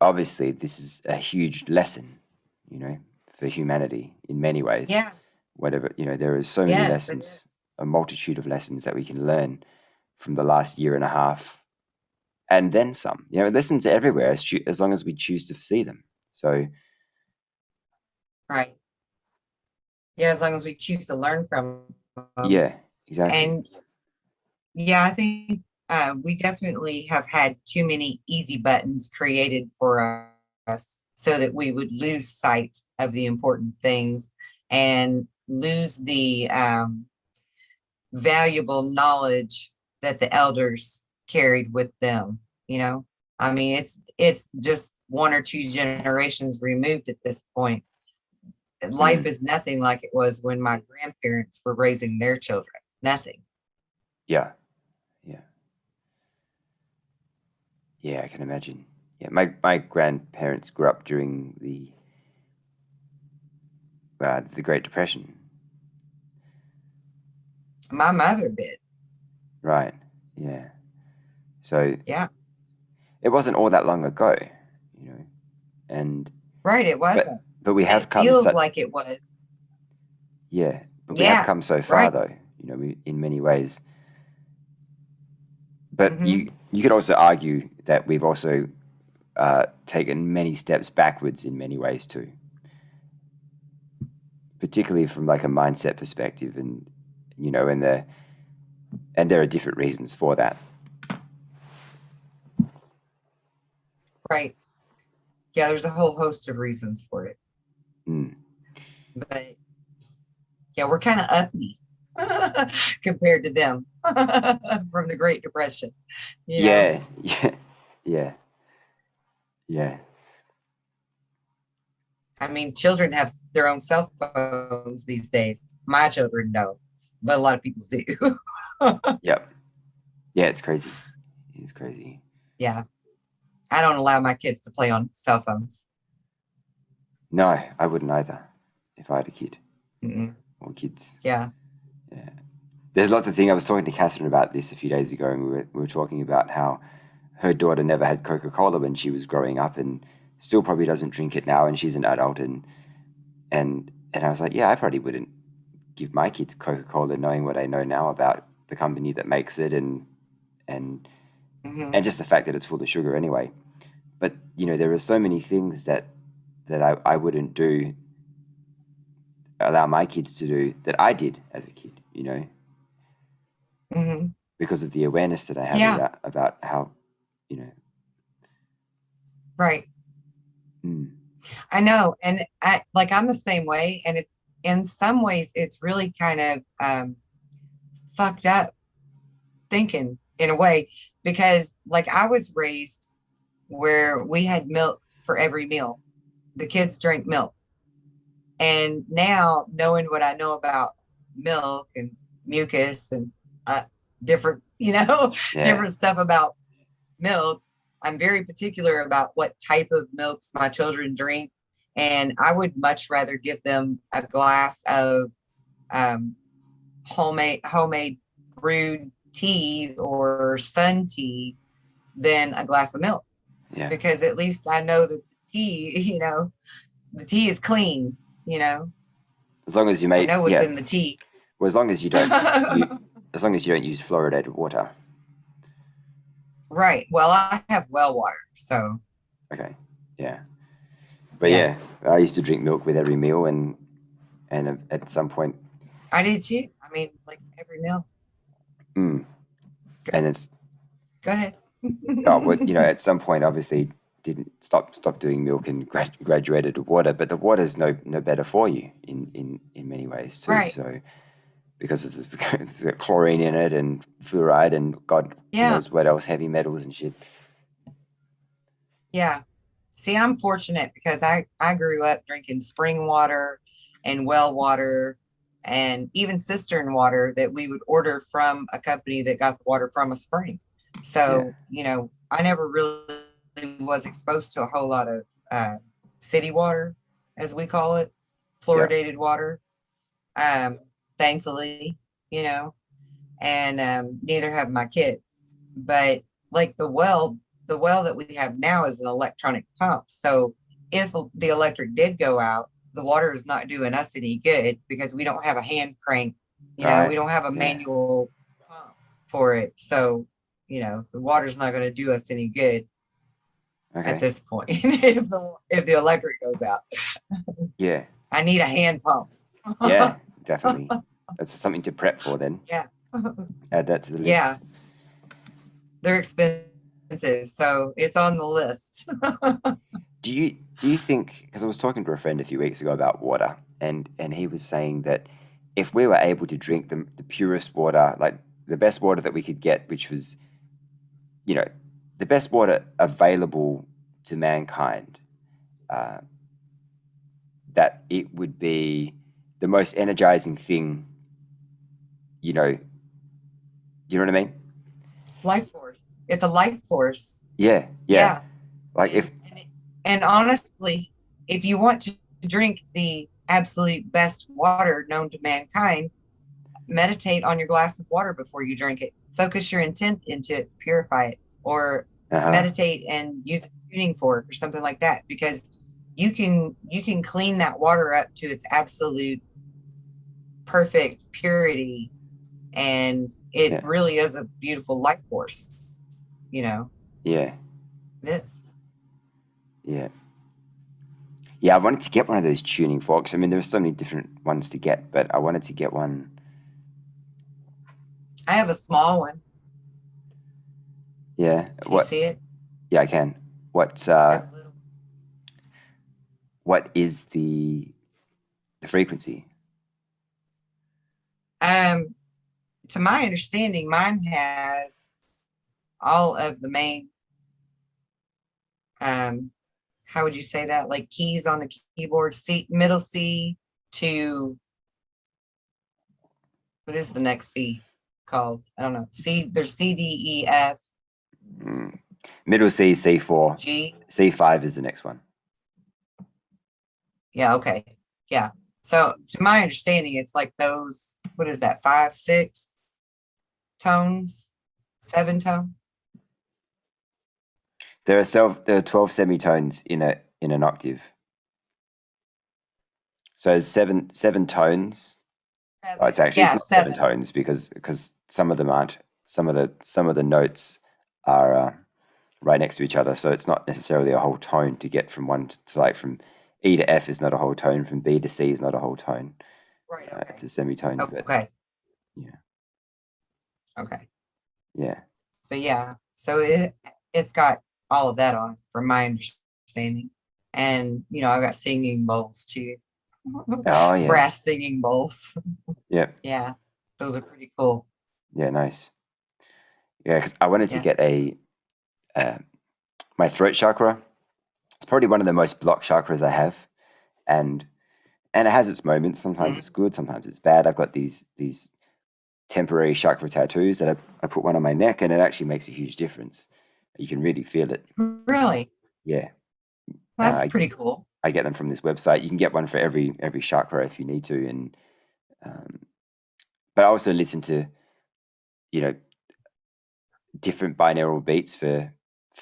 obviously this is a huge lesson, for humanity in many ways. Yeah. Whatever, there are so many lessons, a multitude of lessons that we can learn from the last year and a half, and then some. Lessons are everywhere as long as we choose to see them. So, Right. Yeah, as long as we choose to learn from them. yeah, exactly. And yeah, I think we definitely have had too many easy buttons created for us so that we would lose sight of the important things and lose the valuable knowledge that the elders carried with them. I mean, it's just one or two generations removed at this point. Life is nothing like it was when my grandparents were raising their children. Nothing. Yeah. I can imagine. Yeah, my grandparents grew up during the Great Depression. My mother did. Right. Yeah. So Yeah. it wasn't all that long ago, and Right, it wasn't. but we have It come feels like it was. Yeah, but we Yeah, have come so far, right. though. In many ways. But Mhm. you could also argue that we've also taken many steps backwards in many ways too, particularly from like a mindset perspective, and there are different reasons for that. Right. Yeah, there's a whole host of reasons for it. Mm. But yeah, we're kind of uppity compared to them from the Great Depression. Yeah, yeah. I mean, children have their own cell phones these days. My children don't, but a lot of people do. Yep. Yeah, it's crazy. It's crazy. Yeah. I don't allow my kids to play on cell phones. No, I wouldn't either if I had a kid. Mm-mm. Or kids. Yeah. Yeah. There's lots of things. I was talking to Catherine about this a few days ago, and we were talking about how her daughter never had Coca-Cola when she was growing up, and still probably doesn't drink it now, and she's an adult, and I was like, yeah, I probably wouldn't give my kids Coca-Cola knowing what I know now about the company that makes it, and Mm-hmm. and just the fact that it's full of sugar anyway. But there are so many things that I wouldn't allow my kids to do that I did as a kid, Mm-hmm. because of the awareness that I have Yeah. about how, Right. I know. And I'm the same way. And it's in some ways, it's really kind of fucked up thinking in a way, because I was raised where we had milk for every meal. The kids drank milk. And now, knowing what I know about milk and mucus and different, Yeah. different stuff about milk, I'm very particular about what type of milks my children drink. And I would much rather give them a glass of homemade brewed tea or sun tea than a glass of milk. Yeah. Because at least I know that the tea is clean, As long as you I know what's in the tea. Well, as long as you don't as long as you don't use fluoridated water. Right. Well, I have well water, so. Okay. Yeah. But yeah, I used to drink milk with every meal, and at some point. I did too. I mean, every meal. And it's. Go ahead. At some point, obviously, didn't stop doing milk and graduated to water, but the water's no better for you in many ways too. Right. So because it's got chlorine in it and fluoride and God knows what else, heavy metals and shit. Yeah. See, I'm fortunate because I grew up drinking spring water and well water and even cistern water that we would order from a company that got the water from a spring. So, I never really was exposed to a whole lot of city water, as we call it, fluoridated water. Thankfully, and neither have my kids. But the well that we have now is an electronic pump. So if the electric did go out, the water is not doing us any good because we don't have a hand crank. We don't have a manual pump for it. So, the water's not going to do us any good at Okay. this point if the electric goes out. Yeah. I need a hand pump. Yeah, definitely. That's something to prep for then. Yeah. Add that to the list. Yeah. They're expensive, so it's on the list. Do you think, because I was talking to a friend a few weeks ago about water, and he was saying that if we were able to drink the purest water, like the best water that we could get, which was, the best water available to mankind, uh, that it would be the most energizing thing, you know what I mean? Life force. It's a life force. Yeah. Yeah. Like if And honestly, if you want to drink the absolute best water known to mankind, meditate on your glass of water before you drink it. Focus your intent into it, purify it, or meditate and use a tuning fork or something like that, because you can clean that water up to its absolute perfect purity, and it really is a beautiful life force. Yeah. It is. Yeah. Yeah, I wanted to get one of those tuning forks. I mean, there are so many different ones to get, but I wanted to get one. I have a small one. Yeah. Can you see it? Yeah, I can. What is the frequency? To my understanding, mine has all of the main, how would you say that? Like keys on the keyboard, C, middle C to, what is the next C called? I don't know. C, there's C, D, E, F. Middle C, C4. G. C5 is the next one. Yeah, okay. Yeah. So to my understanding, it's like those, what is that, 5, 6 tones, 7 tones? There are 12 semitones in an octave. So seven tones. Oh, it's actually it's not 7 tones because some of them aren't. Some of the notes are right next to each other, so it's not necessarily a whole tone to get from one to like from E to F is not a whole tone, from B to C is not a whole tone. Right. Okay. It's a semitone. Okay. But, yeah. Okay. Yeah. But yeah, so it's got all of that on, from my understanding, and I've got singing bowls too. Oh yeah. Brass singing bowls. Yeah. Yeah, those are pretty cool. Yeah, nice. Yeah, because I wanted to get my throat chakra. It's probably one of the most blocked chakras I have, and it has its moments. Sometimes it's good, sometimes it's bad. I've got these temporary chakra tattoos that I put one on my neck, and it actually makes a huge difference. You can really feel it. Really? Yeah. That's pretty cool. I get them from this website. You can get one for every chakra if you need to, and but I also listen to different binaural beats for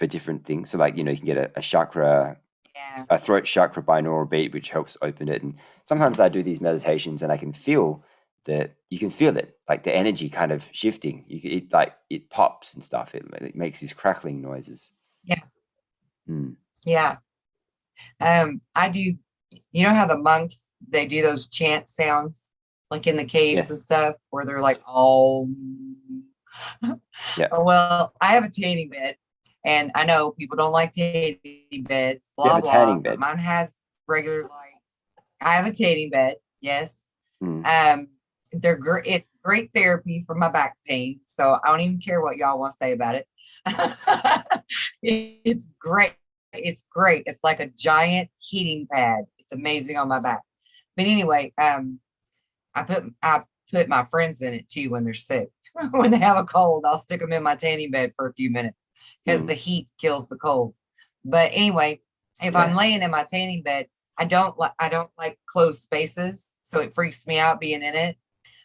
different things. So like you can get a chakra, a throat chakra binaural beat which helps open it. And sometimes I do these meditations and I can feel you can feel it, like the energy kind of shifting. It pops and stuff. It makes these crackling noises. Yeah. Yeah. I do. You know how the monks, they do those chant sounds like in the caves and stuff where they're like, oh. Yeah. Well, I have a tanning bed, and I know people don't like tanning beds. Blah, you have a tanning bed. But mine has regular light. I have a tanning bed. Yes. They're great. It's great therapy for my back pain. So I don't even care what y'all want to say about it. It's great. It's great. It's like a giant heating pad. It's amazing on my back. But anyway, I put my friends in it too when they're sick. When they have a cold, I'll stick them in my tanning bed for a few minutes because the heat kills the cold. But anyway, if I'm laying in my tanning bed, I don't like closed spaces, so it freaks me out being in it.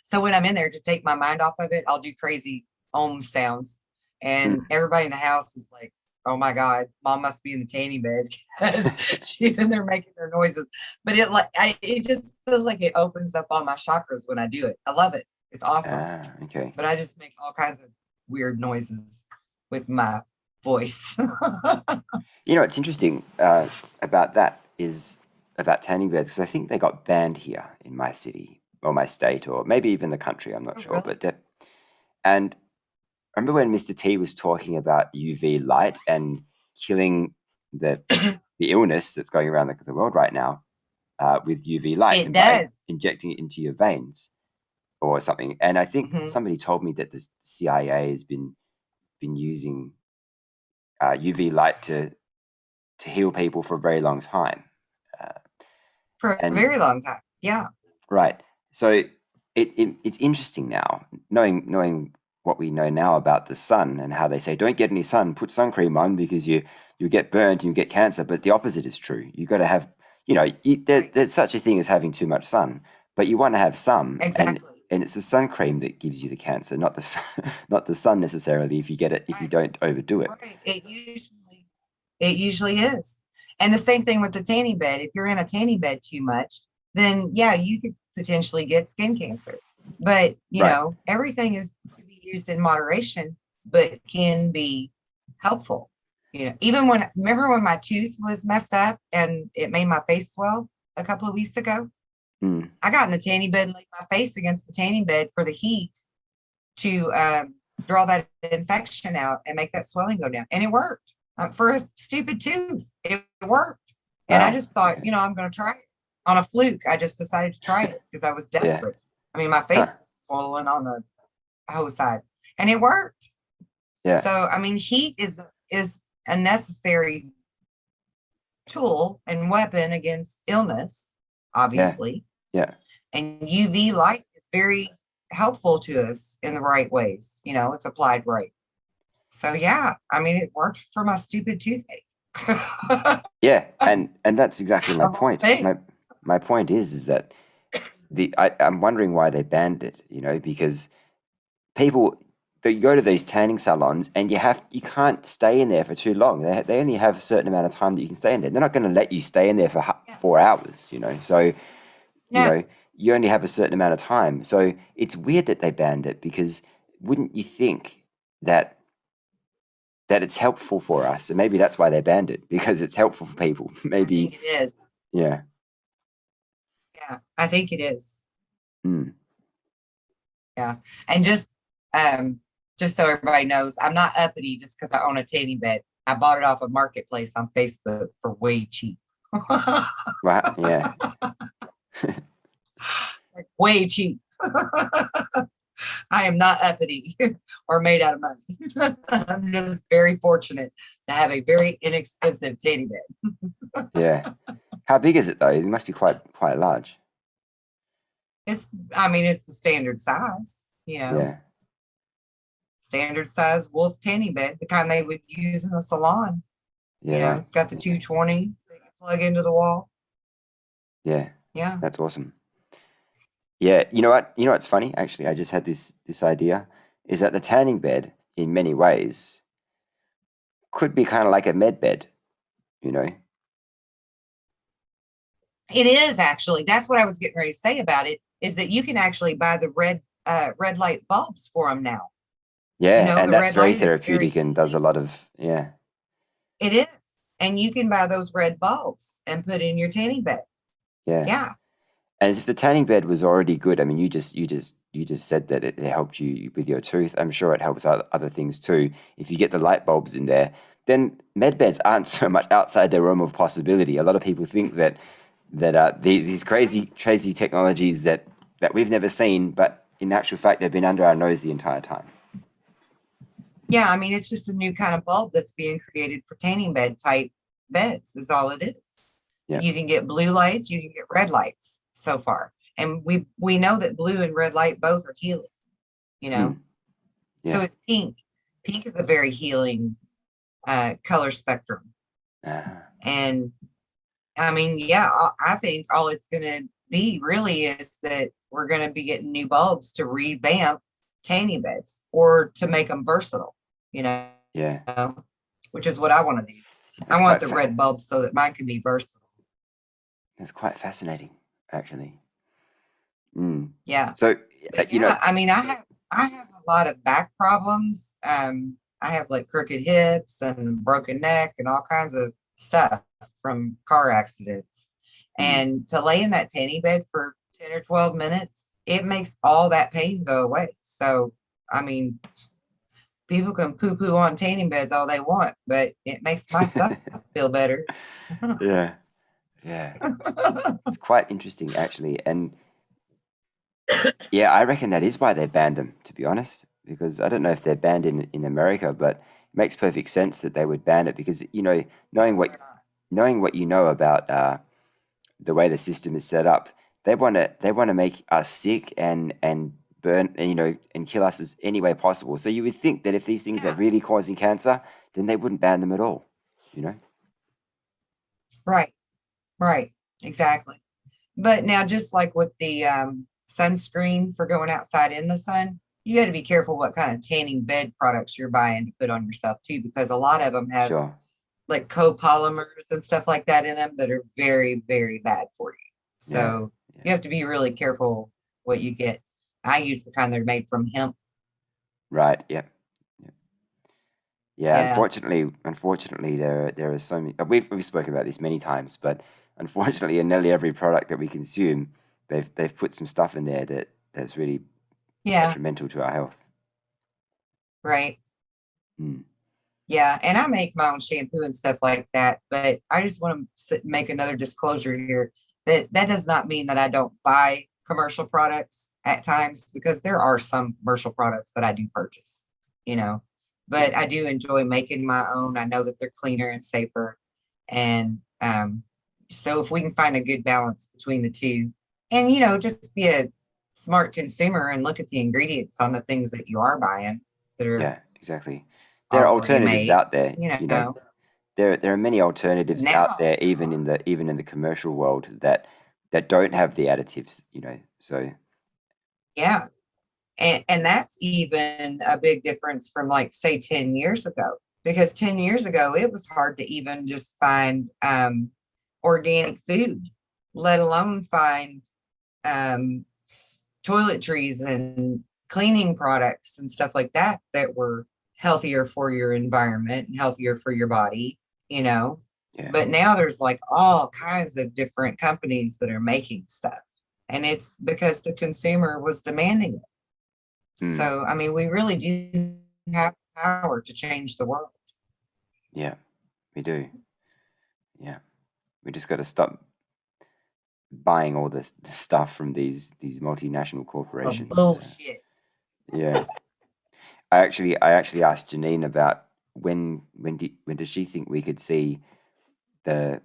So when I'm in there, to take my mind off of it, I'll do crazy om sounds, and everybody in the house is like, oh my God, Mom must be in the tanning bed because she's in there making her noises. But it just feels like it opens up all my chakras when I do it. I love it. It's awesome. Okay. But I just make all kinds of weird noises with my voice. You know, what's interesting about that is about tanning beds, because I think they got banned here in my city or my state or maybe even the country. I'm not Oh, sure, really? but and I remember when Mr. T was talking about UV light and killing the the illness that's going around the world right now with UV light It and by does. injecting it into your veins or something. And I think Mhm. somebody told me that the CIA has been using UV light to heal people for a very long time. Uh, For a and very long time. Yeah. right, so it's interesting now knowing what we know now about the sun and how they say don't get any sun, put sun cream on because you get burnt and you get cancer. But the opposite is true. You got to have, Right. there's such a thing as having too much sun, but you want to have some, Exactly. and it's the sun cream that gives you the cancer, not the sun, not the sun necessarily. If you get it, if you Right. don't overdo it. Right. It usually is. And the same thing with the tanning bed. If you're in a tanning bed too much, then yeah, you could potentially get skin cancer. But Right. everything is to be used in moderation, but can be helpful. Even when remember when my tooth was messed up and it made my face swell a couple of weeks ago, Mm. I got in the tanning bed and laid my face against the tanning bed for the heat to draw that infection out and make that swelling go down. And it worked for a stupid tooth. It worked. And I Wow. just thought, Okay. I'm going to try it on a fluke. I just decided to try it because I was Yeah. desperate. I mean, my face Huh. was swollen on the whole side and it worked. Yeah. So, I mean, heat is a necessary tool and weapon against illness, obviously. Yeah. And UV light is very helpful to us in the right ways, if applied right. So yeah, I mean, it worked for my stupid toothache. Yeah, and that's exactly my Of all point. things. My point is that I'm wondering why they banned it, because people they go to these tanning salons and you can't stay in there for too long. They only have a certain amount of time that you can stay in there. They're not going to let you stay in there for Yeah. 4 hours, So, Yeah. you only have a certain amount of time. So it's weird that they banned it, because wouldn't you think that it's helpful for us? And maybe that's why they banned it, because it's helpful for people. I Maybe, think it is. yeah. Yeah, I think it is. Mm. Yeah. And just so everybody knows, I'm not uppity just because I own a tanning bed. I bought it off of Marketplace on Facebook for way cheap. Right, yeah. Like, way cheap. I am not uppity or made out of money. I'm just very fortunate to have a very inexpensive tanning bed. Yeah. How big is it though? It must be quite large. It's the standard size, Yeah. standard size wolf tanning bed, the kind they would use in the salon. Yeah, right. It's got the 220 that you plug into the wall. Yeah. Yeah. That's awesome. Yeah, you know what? You know what's funny? Actually, I just had this idea, is that the tanning bed, in many ways, could be kind of like a med bed, you know? It is actually. That's what I was getting ready to say about it, is that you can actually buy the red light bulbs for them now. Yeah, and the that's red very light is very therapeutic and does a lot of, yeah. It is. And you can buy those red bulbs and put in your tanning bed. Yeah. Yeah. And if the tanning bed was already good, I mean, you just said that it helped you with your tooth. I'm sure it helps other things too. If you get the light bulbs in there, then med beds aren't so much outside their realm of possibility. A lot of people think that these crazy technologies that we've never seen, but in actual fact, they've been under our nose the entire time. Yeah, I mean, it's just a new kind of bulb that's being created for tanning bed type beds, is all it is. Yeah. You can get blue lights, you can get red lights so far. And we know that blue and red light both are healing, Yeah. So it's pink. Pink is a very healing color spectrum. And I mean, yeah, I think all it's going to be really is that we're going to be getting new bulbs to revamp tanning beds or to make them versatile, Yeah. Which is what I want to do. I want the red bulbs so that mine can be versatile. It's quite fascinating, actually. Yeah. So, I mean, I have a lot of back problems. I have like crooked hips and broken neck and all kinds of stuff from car accidents. Mm. And to lay in that tanning bed for 10 or 12 minutes, it makes all that pain go away. So, I mean, people can poo poo on tanning beds all they want, but it makes my stuff feel better. Yeah, yeah. It's quite interesting actually. And yeah, I reckon that is why they banned them, to be honest, because I don't know if they're banned in America, but it makes perfect sense that they would ban it because, knowing what knowing what you know about the way the system is set up, they want to make us sick and burn and and kill us as any way possible. So you would think that if these things are Yeah, really causing cancer, then they wouldn't ban them at all. You know? right, right, exactly. But now, just like with the sunscreen for going outside in the sun, you got to be careful what kind of tanning bed products you're buying to put on yourself too, because a lot of them have Sure. like copolymers and stuff like that in them that are very, very bad for you. Yeah. So Yeah. you have to be really careful what you get. I use the kind that are made from hemp. Right. Yeah. Yeah. Yeah. Yeah. Unfortunately, there are so many. We've spoken about this many times, but unfortunately, in nearly every product that we consume, they've put some stuff in there that's really Yeah. detrimental to our health. Right. Mm. Yeah. And I make my own shampoo and stuff like that. But I just want to make another disclosure here that that does not mean that I don't buy commercial products at times, because there are some commercial products that I do purchase, you know, Yeah. but I do enjoy making my own. I know that they're cleaner and safer. And so if we can find a good balance between the two and, just be a smart consumer and look at the ingredients on the things that you are buying that are Yeah. Exactly. There are already alternatives made, out there. you You know, know, there are many alternatives out now, there, even in the commercial world that don't have the additives. So yeah. And that's even a big difference from like say 10 years ago, because 10 years ago it was hard to even just find organic food, let alone find um, toiletries and cleaning products and stuff like that that were healthier for your environment and healthier for your body, you know. yeah. But now there's like all kinds of different companies that are making stuff. And it's because the consumer was demanding it. Mm. So, I mean, we really do have power to change the world. Yeah. We do. Yeah. We just got to stop buying all this stuff from these multinational The corporations. bullshit. Yeah. I actually asked Janine about when does she think we could see the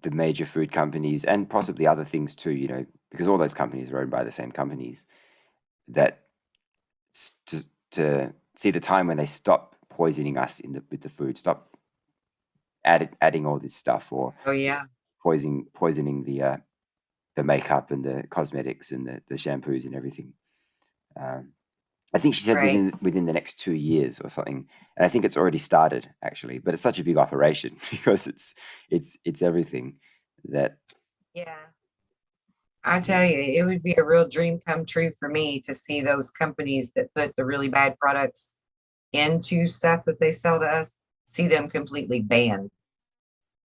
the major food companies and possibly other things too, because all those companies are owned by the same companies, that to see the time when they stop poisoning us with the food, stop adding all this stuff, or Oh, yeah. poisoning the makeup and the cosmetics and the shampoos and everything. Um, I think she said Right. within the next 2 years or something, and I think it's already started actually. But it's such a big operation because it's everything that. Yeah. I Yeah, tell you, it would be a real dream come true for me to see those companies that put the really bad products into stuff that they sell to us, see them completely banned,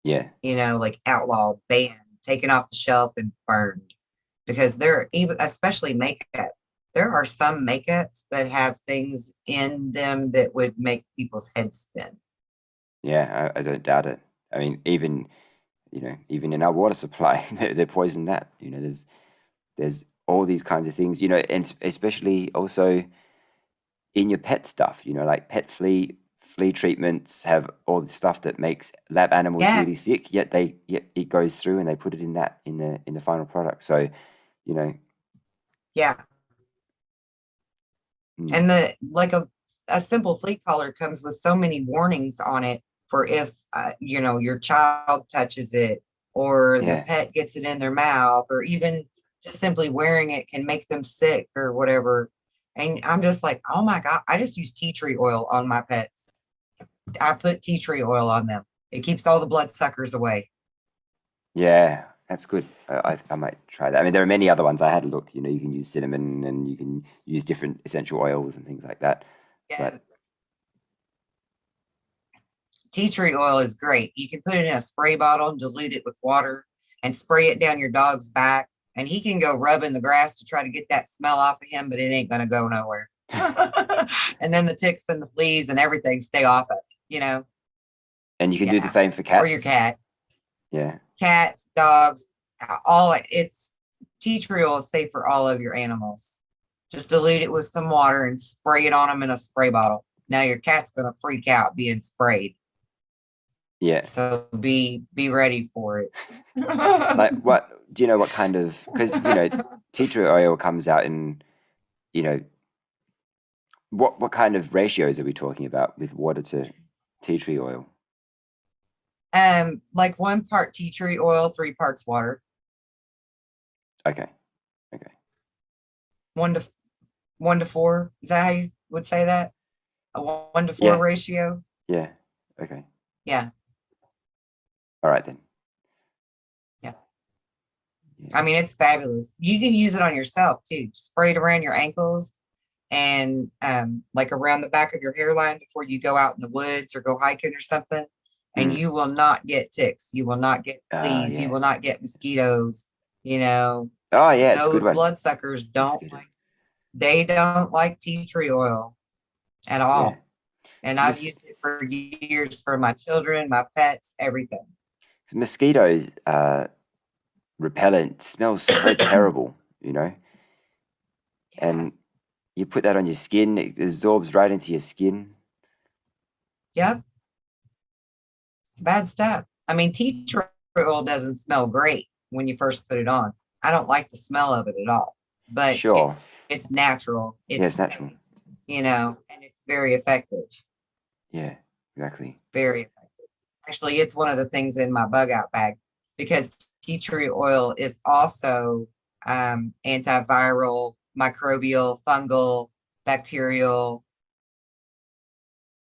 yeah, like outlawed, banned, taken off the shelf and burned. Because there, even especially makeup, there are some makeups that have things in them that would make people's heads spin. yeah. I don't doubt it. I mean, even in our water supply, they're poisoning that. There's all these kinds of things. And especially also in your pet stuff. Like pet flea treatments have all the stuff that makes lab animals Yeah, really sick. Yet it goes through and they put it in the final product. So, you know, yeah. mm, And the like a simple flea collar comes with so many warnings on it for if your child touches it or the yeah, pet gets it in their mouth, or even just simply wearing it can make them sick or whatever. And I'm just like, oh my God, I just use tea tree oil on my pets. I put tea tree oil on them. It keeps all the bloodsuckers away. yeah. That's good. I might try that. I mean, there are many other ones. I had a look. You know, you can use cinnamon and you can use different essential oils and things like that. Yeah. But Tea tree oil is great. You can put it in a spray bottle and dilute it with water and spray it down your dog's back. And he can go rub in the grass to try to get that smell off of him, but it ain't going to go nowhere. And then the ticks and the fleas and everything stay off of it, you know? and you can do the Yeah. same for cats. Or your cat. Yeah. Cats, dogs, all it's tea tree oil is safe for all of your animals. Just dilute it with some water and spray it on them in a spray bottle. Now your cat's going to freak out being sprayed. Yeah. So be ready for it. Like, what do you know? What kind of? Because you know, tea tree oil comes out in, you know, what kind of ratios are we talking about with water to tea tree oil? Like 1 part tea tree oil, 3 parts water. Okay. 1 to 4. Is that how you would say that? A 1 to 4 Yeah. ratio? Yeah. Okay. Yeah. All right then. Yeah. Yeah. I mean, it's fabulous. You can use it on yourself too. Spray it around your ankles and like around the back of your hairline before you go out in the woods or go hiking or something. And you will not get ticks. You will not get fleas. yeah. You will not get mosquitoes. You know, Oh yeah, it's a good those one. bloodsuckers don't Mosquito. like, they don't like tea tree oil at all. Yeah. And So I've used it for years for my children, my pets, everything. Mosquitoes repellent smells so terrible, you know. And you put that on your skin, it absorbs right into your skin. Yep. It's bad stuff. I mean, tea tree oil doesn't smell great when you first put it on. I don't like the smell of it at all, but Sure. it's natural. Yeah, it's natural. You know, and it's very effective. Yeah, exactly. Very effective. Actually, it's one of the things in my bug out bag because tea tree oil is also antiviral, microbial, fungal, bacterial.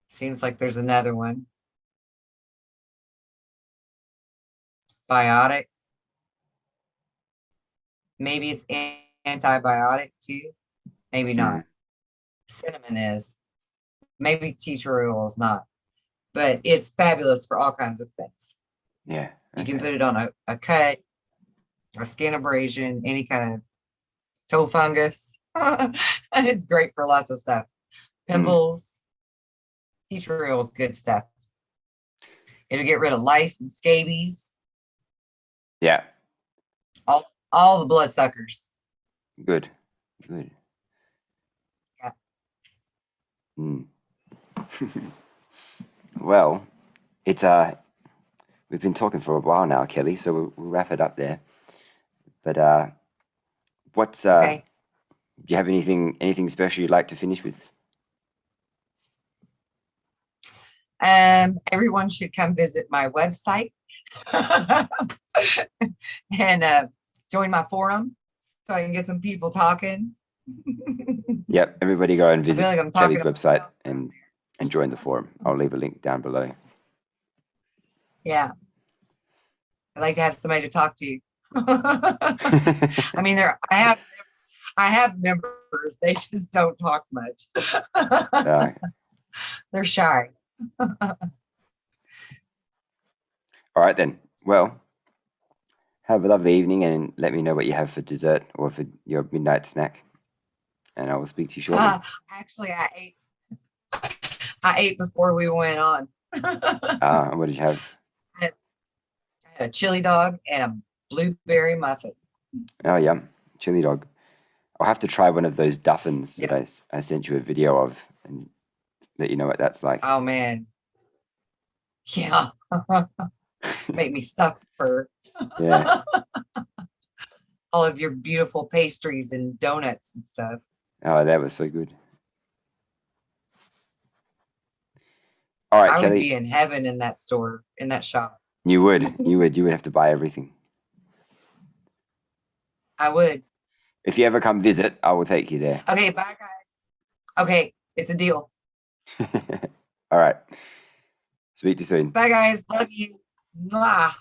Seems like there's another one. Biotic. Maybe it's antibiotic too. Maybe not. Cinnamon is. Maybe tea tree oil is not. But it's fabulous for all kinds of things. Yeah. You can put it on a cut, a skin abrasion, any kind of toe fungus. It's great for lots of stuff. Pimples. Tea tree oil is good stuff. It'll get rid of lice and scabies. Yeah. All the bloodsuckers. Good. Yeah. Well, it's we've been talking for a while now, Kelly, so we'll wrap it up there. But what's Okay. do you have anything special you'd like to finish with? Everyone should come visit my website and join my forum so I can get some people talking. Yep, everybody go and I feel visit like I'm Kelly's talking website and join the forum. I'll leave a link down below. Yeah. I'd like to have somebody to talk to. I mean, I have members, they just don't talk much. They're shy. All right then. Well, have a lovely evening and let me know what you have for dessert or for your midnight snack. And I will speak to you shortly. Actually, I ate before we went on. What did you have? I had a chili dog and a blueberry muffin. Oh, yum. Chili dog. I'll have to try one of those duffins that I sent you a video of and let you know what that's like. Oh, man. Yeah. Make me suffer. Yeah. All of your beautiful pastries and donuts and stuff. Oh, that was so good. All right, I Kelly. would be in heaven in that store, in that shop. You would have to buy everything. I would. If you ever come visit, I will take you there. Okay, bye guys. Okay, it's a deal. All right. Speak to you soon. Bye guys. Love you. Mwah.